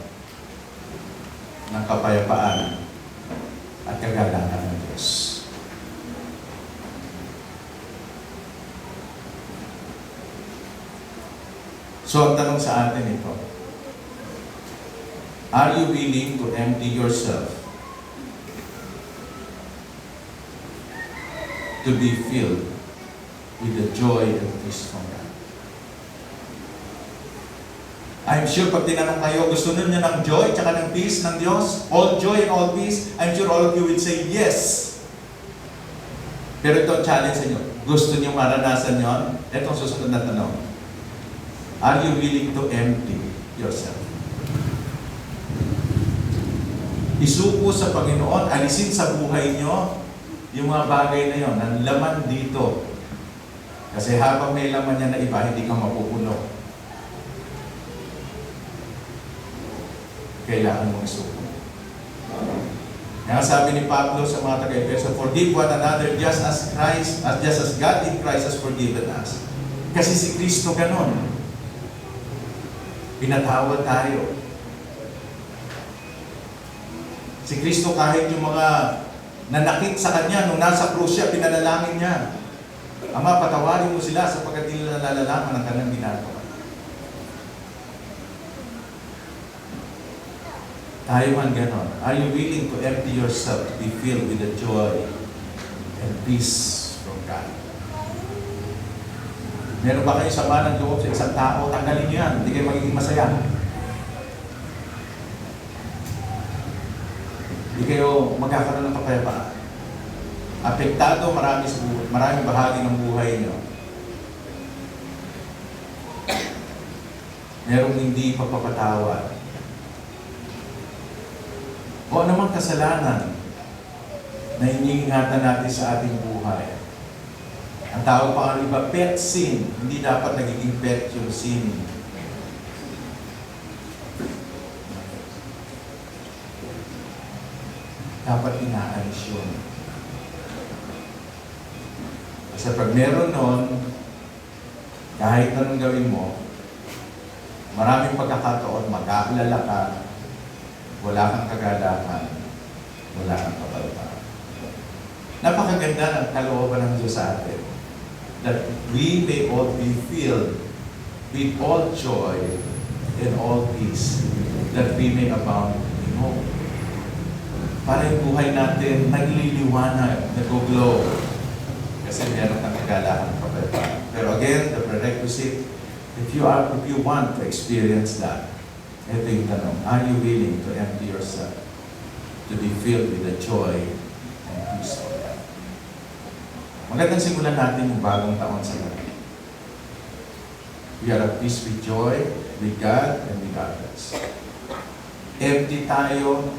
ng kapayapaan at kagalakan ng Diyos. So, ang tanong sa atin ito, are you willing to empty yourself to be filled with the joy and peace from God? I'm sure pag tinanong kayo, gusto niyo ng joy tsaka ng peace ng Diyos? All joy and all peace? I'm sure all of you will say yes. Pero ito ang challenge sa inyo. Gusto niyo maranasan yon? Ito ang susunod na tanong. Are you willing to empty yourself? Isuko sa Panginoon, alisin sa buhay nyo yung mga bagay na yon, ang laman dito. Kasi habang may laman niya na iba, hindi ka mapupuno. Kailangan mong isuko. Kaya sabi ni Pablo sa mga taga-Efeso, forgive one another just as God in Christ has forgiven us. Kasi si Kristo ganon. Pinatawad tayo. Si Kristo kahit yung mga nanakit sa Kanya nung nasa krus siya, pinanalangin niya. Ama, patawarin mo sila sapagkat hindi nila nalalaman ang kanilang ginagawa. Tayo man ganon. Are you willing to empty yourself to be filled with the joy and peace from God? Meron ba kayo sama ng loob sa isang tao? Tanggalin niyo yan. Hindi kayo magiging masaya. Hindi kayo magkakaroon ng kapayapaan. Apektado maraming bahagi ng buhay niyo. Merong hindi pagpapatawad. O anumang kasalanan na iniingatan natin sa ating buhay. Ang tawag pa ang iba, pet sin. Hindi dapat nagiging pet yung sin. Dapat inaalis yun. Kasi pag meron nun, kahit anong gawin mo, maraming pagkakataon, mag-aalala ka, wala kang kagalakan, wala kang kapalpalan. Napakaganda ng kalooban ng Diyos sa atin. That we may all be filled with all joy and all peace, that we may abound in hope. para yung buhay natin nagliliwanag, nag-glow. Kasi meron kang kagalahan kapayapaan. Pero again, the prerequisite, if you want to experience that, ito yung tanong, are you willing to empty yourself to be filled with the joy and peace of God? Magandang simulan natin yung bagong taon sa lahat. We are at peace with joy, with God, and with others. Empty tayo,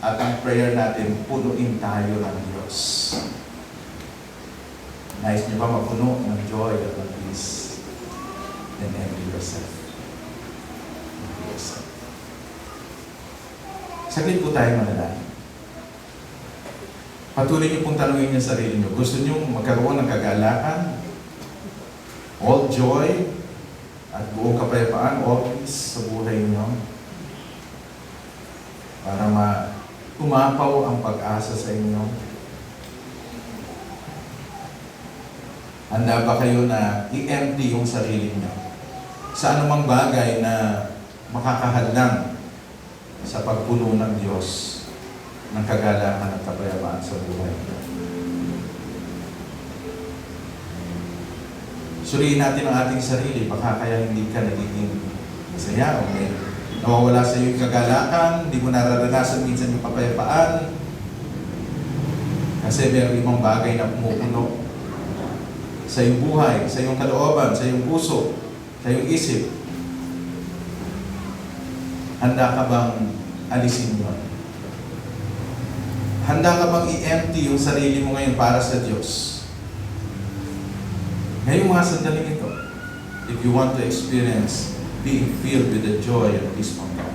at ang prayer natin, punuin tayo ng Diyos. Nais niyo ba mapuno ng joy at ng peace? And empty yourself. Empty yourself. Saglit po tayo manalangin. Patuloy niyo pong tanungin yung sarili niyo. Gusto niyo magkaroon ng kagalakan, all joy, at buong kapayapaan, all peace sa buhay niyo? Para umapaw ang pag-asa sa inyo. Handa ba kayo na i-empty yung sarili niyo sa anumang bagay na makakahadlang sa pagpuno ng Diyos ng kagalakan at kapayapaan sa buhay niyo? Suriin natin ang ating sarili, baka kaya hindi ka nagiging masaya o may nawawala sa iyo yung kagalakan, hindi mo nararanasan minsan yung kapayapaan. Kasi meron ibang bagay na pumupuno sa iyong buhay, sa iyong kalooban, sa iyong puso, sa iyong isip. Handa ka bang alisin yun? Handa ka bang i-empty yung sarili mo ngayon para sa Diyos? Ngayong mga sandaling ito, if you want to experience being filled with the joy and peace from God.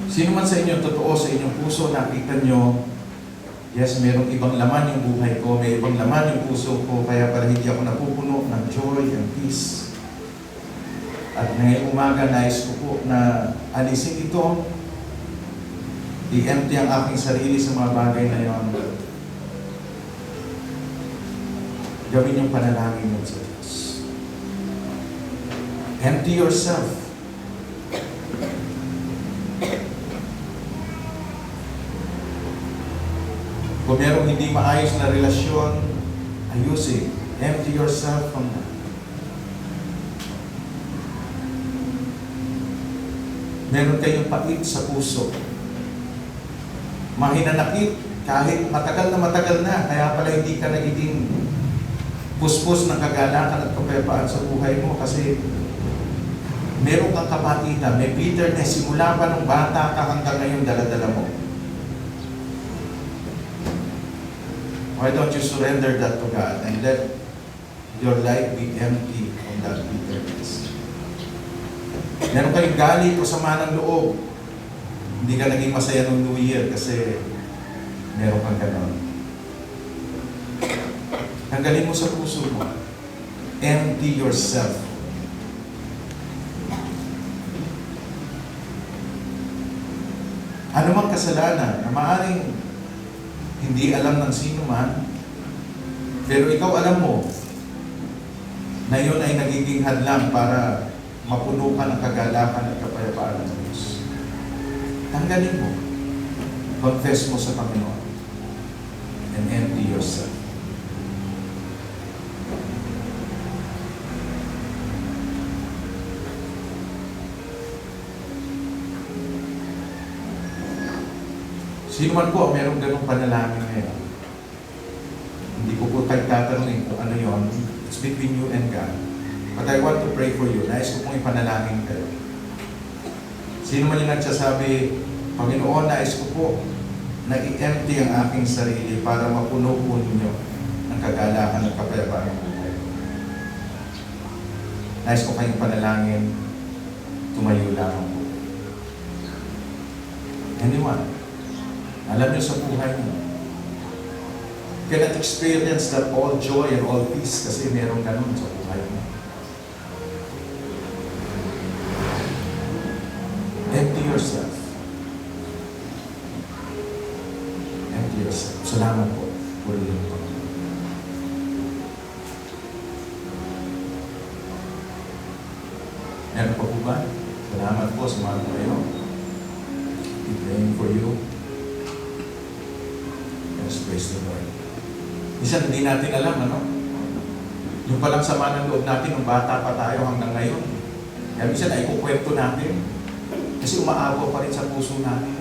Sino man sa inyo, totoo sa inyong puso, nakita nyo, yes, mayroong ibang laman yung buhay ko, may ibang laman yung puso ko, kaya para hindi ako napupuno ng joy and peace. At ngayong umaga, nais ko po na alisin ito, i-empty ang aking sarili sa mga bagay na yon. Gawin yung panalangin mo sa Diyos. Empty yourself. Kung merong hindi maayos na relasyon, ayusin. Empty yourself from that. Meron kayong pait sa puso. Mahinanakit kahit matagal na, kaya pala hindi ka nagiging puspos ng kagalakan at kapayapaan sa buhay mo kasi meron kang kapatitan, may bitterness simula pa nung bata ka hanggang ngayon dala-dala mo. Why don't you surrender that to God and let your life be empty from that bitterness? Meron kayong galit o sama ng loob. Hindi ka naging masaya nung New Year kasi meron kang ganon. Tanggalin mo sa puso mo. Empty yourself. Ano mang kasalanan na maaaring hindi alam ng sino man, pero ikaw alam mo na yun ay nagiging hadlang para mapuno ka ng kagalakan at kapayapaan ng Diyos. Tanggalin mo. Confess mo sa Panginoon. And empty yourself. Sino man po, merong ganong panalangin ngayon. Hindi ko po tayo tatanungin kung ano yon. It's between you and God. But I want to pray for you. Nais ko pong ipanalangin kayo. Sino man yung nagsasabi, Panginoon, nais ko po na i-empty ang aking sarili para mapuno po ninyo ng kagalakan at kapayapaan ng buhay. Nais ko kayong panalangin, tumayo lamang po. Anyone? Alam niyo sa buhay niyo, cannot experience that all joy and all peace kasi merong ganun sa buhay niyo. Empty yourself. Empty yourself. Salamat po. Purihin po. buhay. Salamat po sa mga kayo. We're praying for you. Yes, praise the Lord. Minsan hindi natin alam, ano? Yung palang sama ng loob natin nung bata pa tayo hanggang ngayon. Kaya minsan ay kukwento natin. Kasi umaabaw pa rin sa puso natin.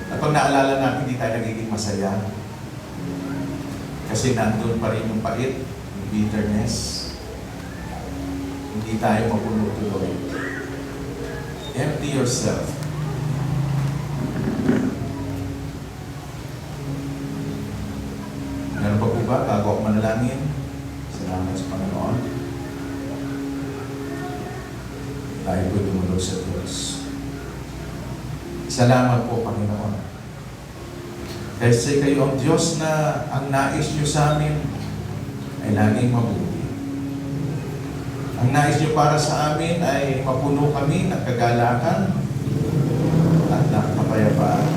At pag naalala natin, hindi tayo nagiging masaya. Kasi nandun pa rin yung pait, yung bitterness. Hindi tayo mapuno tuloy. Empty yourself. Meron pa po ba bago ako manalangin? Salamat sa Panginoon. Tayo po dumulog sa Diyos. Salamat po, Panginoon. Kasi kayo ang Diyos na ang nais niyo sa amin ay laging mabuti. Ang nais niyo para sa amin ay mapuno kami ng kagalakan at ng kapayapaan.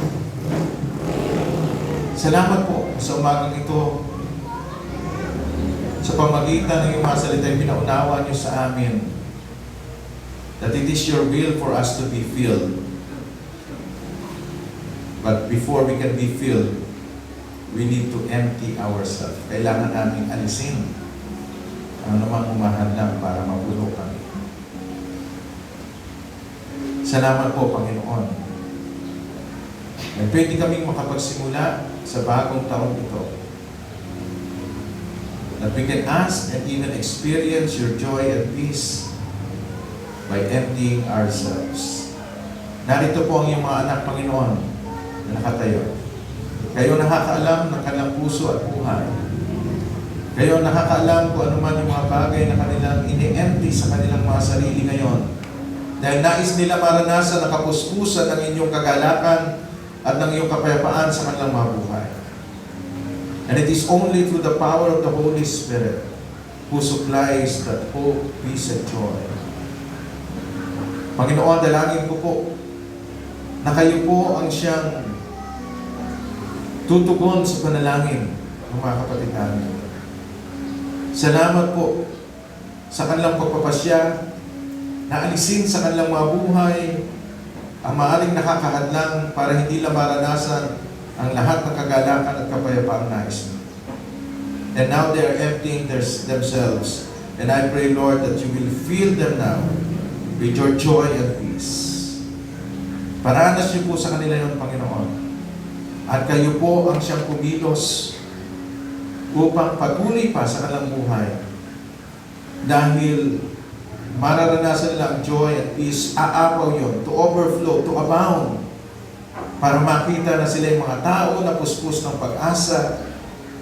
Salamat po sa umagang ito sa pamagitan ng iyong mga salita ay pinaunawa niyo sa amin that it is your will for us to be filled. But before we can be filled, we need to empty ourselves. Kailangan namin alisin ang namang umahadlang para mapuno kami. Salamat po, Panginoon. Pwede kaming makapagsimula sa bagong taon ito. That we can ask and even experience your joy and peace by emptying ourselves. Narito po ang iyong mga anak, Panginoon, na nakatayo. Kayo nakakaalam ng kanilang puso at buhay. Kayo nakakaalam kung ano man yung mga bagay na kanilang ini-empty sa kanilang mga sarili ngayon. Dahil nais nila maranasan na kapuspusan ng inyong kagalakan at ng iyong kapayapaan sa kanilang mga buhay. And it is only through the power of the Holy Spirit who supplies that hope, peace, and joy. Panginoon, dalangin ko po na kayo po ang siyang tutugon sa panalangin ng mga kapatid namin. Salamat po sa kanilang pagpapasya na alisin sa kanilang mga buhay ang maaaring nakakahadlang para hindi lang maranasan ang lahat ng kagalakan at kapayapaang nais. And now they are emptying themselves. And I pray, Lord, that you will fill them now with your joy and peace. Paranas niyo po sa kanila yon, Panginoon. At kayo po ang siyang kumilos upang patuloy pa sa kanilang buhay. Dahil mararanasan nila ang joy and peace, aapaw yon, to overflow, to abound, para makita na sila yung mga tao na puspos ng pag-asa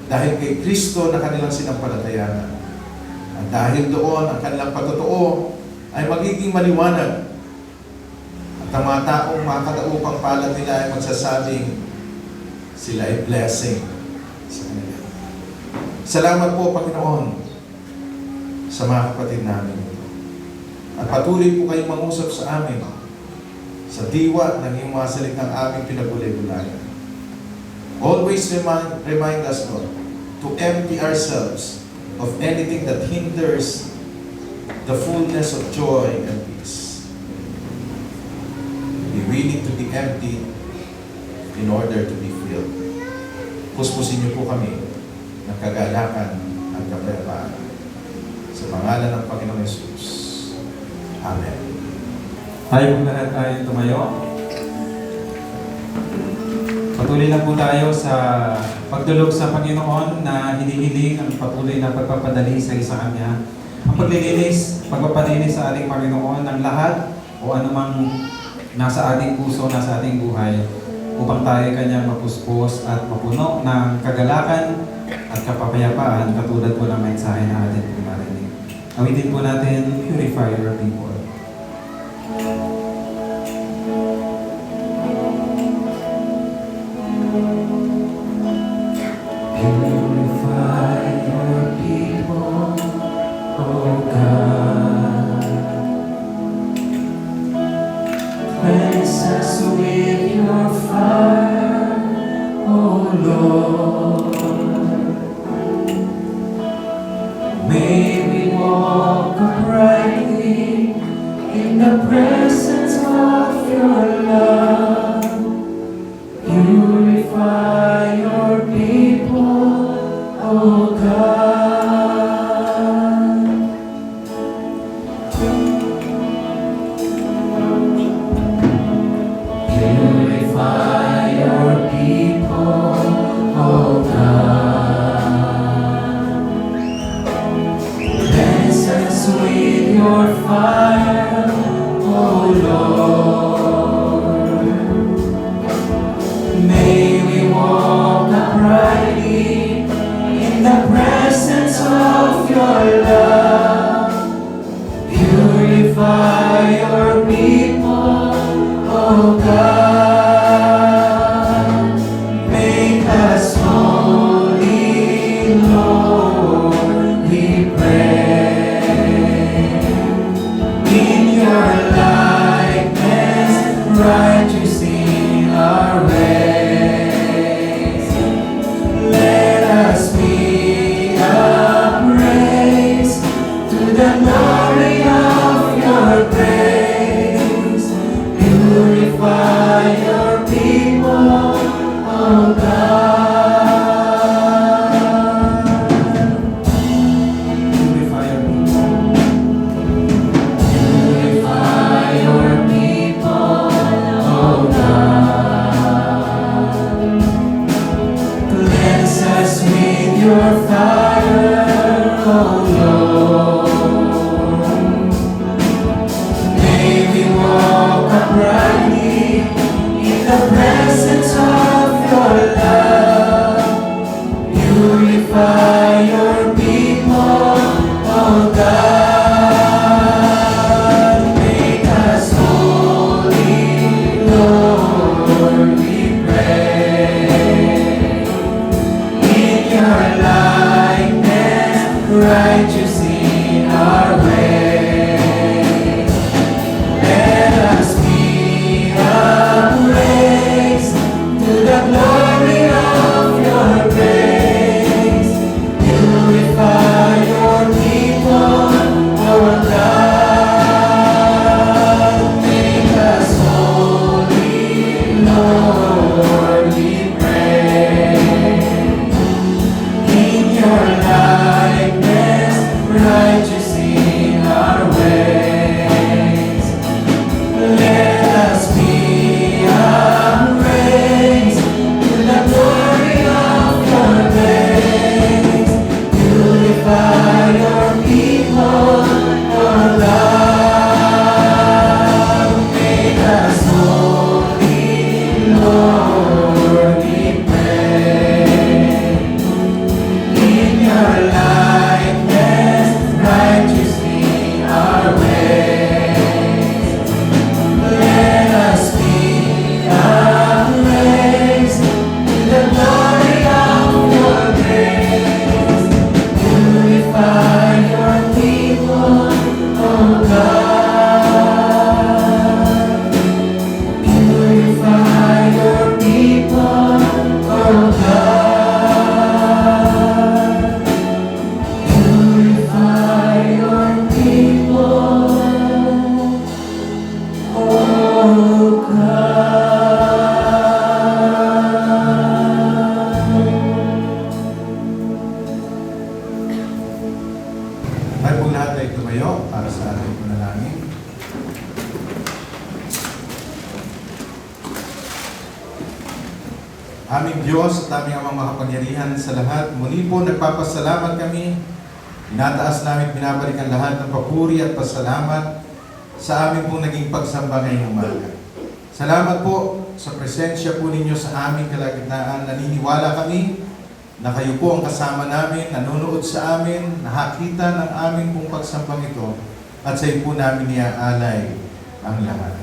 dahil kay Kristo na kanilang sinampalatayanan. At dahil doon, ang kanilang patotoo ay magiging maliwanag. At ang mga taong makakadaupang palad nila ay magsasabing sila ay blessing sa kanila. Salamat po, Panginoon, sa mga kapatid namin. At patuloy po kayong mangusap sa amin sa diwa ng iyong mga salitang aming pinagulay-gulayan. Always remind us, Lord, to empty ourselves of anything that hinders the fullness of joy and peace. Be willing to be empty in order to be filled. Puspusin niyo po kami ng kagalakan at kapayapaan. Sa pangalan ng Panginoong Yesus. Amen. Tayo po lahat ay tumayo. Patuloy lang po tayo sa pagdulog sa Panginoon na hinihiling ang patuloy na pagpapadali sa isa Kanya. Ang paglilinis, pagpapalinis sa ating Panginoon ng lahat o anumang nasa ating puso, nasa ating buhay upang tayo Kanya mapuspos at mapuno ng kagalakan at kapapayapaan katulad po ng mensahe na atin po marinig. Awitin po natin, Purify Your People. Purify your people, oh God. Cleanse us with your fire, oh Lord. May we walk uprightly In the presence of your love, purify your people, O God. Purify your people, O God. Cleanse us with your fire, O Lord. May we walk uprightly in the presence of your love. Purify your people, O God. Make us holy, Lord, we pray. In your likeness, righteous in our ways. Let us be a praise to the glory of your grace. Purify your people, O God. Purify your people. Purify your people, O God. Cleanse us with your fire, O Lord. May we walk uprightly in the presence of your love. Purify your people, O God. Make us holy, Lord, we pray. In your likeness, righteous in our ways. Let us be a praise to the glory of your grace. Purify your people, O God. Make us holy, Lord, we pray. In your likeness, righteous in our ways. Let us be a praise to the glory of your grace. Purify your people, O God. Make us holy, Lord, we pray. In your likeness, righteous in our ways. Let us be a praise to the glory of your grace. Purify your people, O God. Purify your people, O God. Purify your people, O God. Tayo pong lahat ay tumayo para sa ating panalangin. Aming Diyos at aming Amang makapangyarihan sa lahat, muli po nagpapasalamat kami. Inataas namin, binabalik ang lahat ng papuri at pasalamat sa amin pong naging pagsamba ngayong umaga. Salamat po sa presensya po ninyo sa aming kalagitnaan. Naniniwala kami na kayo po ang kasama namin, nanonood sa amin, nakakita ng aming pong pagsambang ito at sa iyo po namin iaalay ang lahat.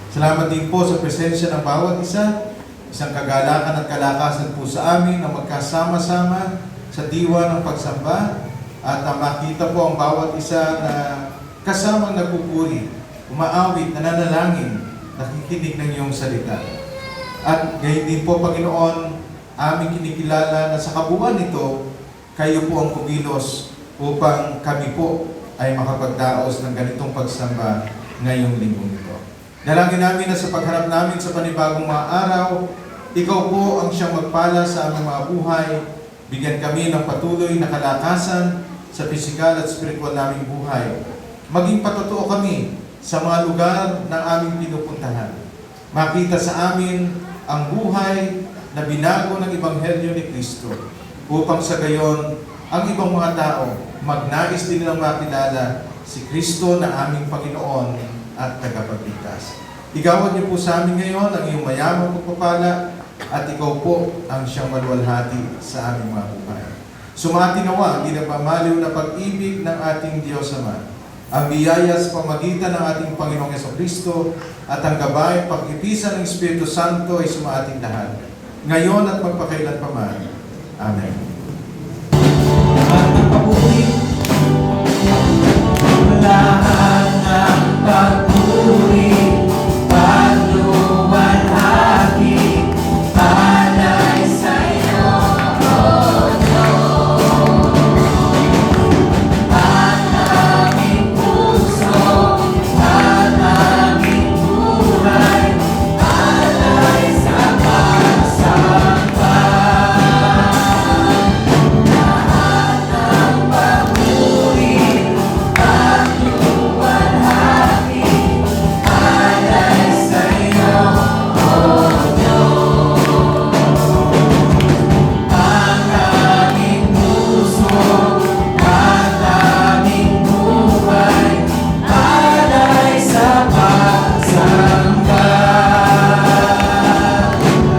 Salamat din po sa presensya ng bawat isa, isang kagalakan at kalakasan po sa amin na magkasama-sama sa diwa ng pagsamba at makita po ang bawat isa na kasamang nagpupuri, umaawit, nananalangin, nakikinig ng iyong salita. At gayon din po, Panginoon, aming kinikilala na sa kabuuan nito, kayo po ang kumilos upang kami po ay makapagdaos ng ganitong pagsamba ngayong linggong ito. Dalangin namin na sa pagharap namin sa panibagong mga araw, ikaw po ang siyang magpala sa aming mga buhay. Bigyan kami ng patuloy na kalakasan sa pisikal at spiritual naming buhay. Maging patotoo kami sa mga lugar na aming pinupuntahan. Makita sa amin ang buhay na binago ng Ebanghelyo ni Kristo upang sa gayon ang ibang mga tao magnais din nilang makilala si Kristo na aming Panginoon at tagapagligtas. Igawad niyo po sa amin ngayon ang iyong mayamang pagpapala at ikaw po ang siyang maluwalhati sa aming mga buhay. Sumati nawa ang ginagmamaliw na pag-ibig ng ating Diyos Ama, ang biyaya sa pamagitan ng ating Panginoong Jesucristo at ang gabay pag-ibisan ng Espiritu Santo ay sumating lahat, ngayon at magpakailanpaman. Amen. At ng papuri, Lahat ng pagpuri, pagluwalhati, alay sa'yo, O Diyos. Ang aming puso, ang aming buhay, alay sa pagsamba. Lahat ng pagpuri, pagluwalhati, alay sa'yo, O Diyos. Ang aming puso, ang aming buhay, alay sa pagsamba.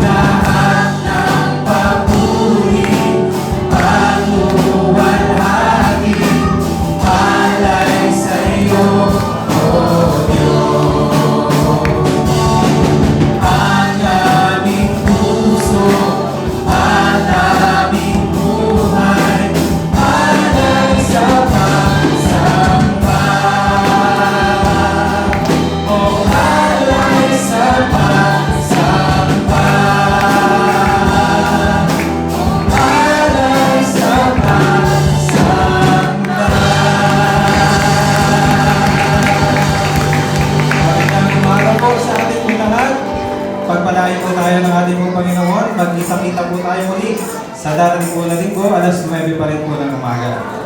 Lahat ng papuri, pagluwalhati, alay sa'yo, O Diyos. Ang aming puso, ang aming buhay, alay sa pagsamba. O alay sa pagsamba. O alay sa pagsamba. magandang umaga po sa ating pong lahat. Pagpalain po tayo ng ating pong Panginoon. Magkita-kita po tayo muli sa darating po na linggo, alas 9 pa rin po ng umaga.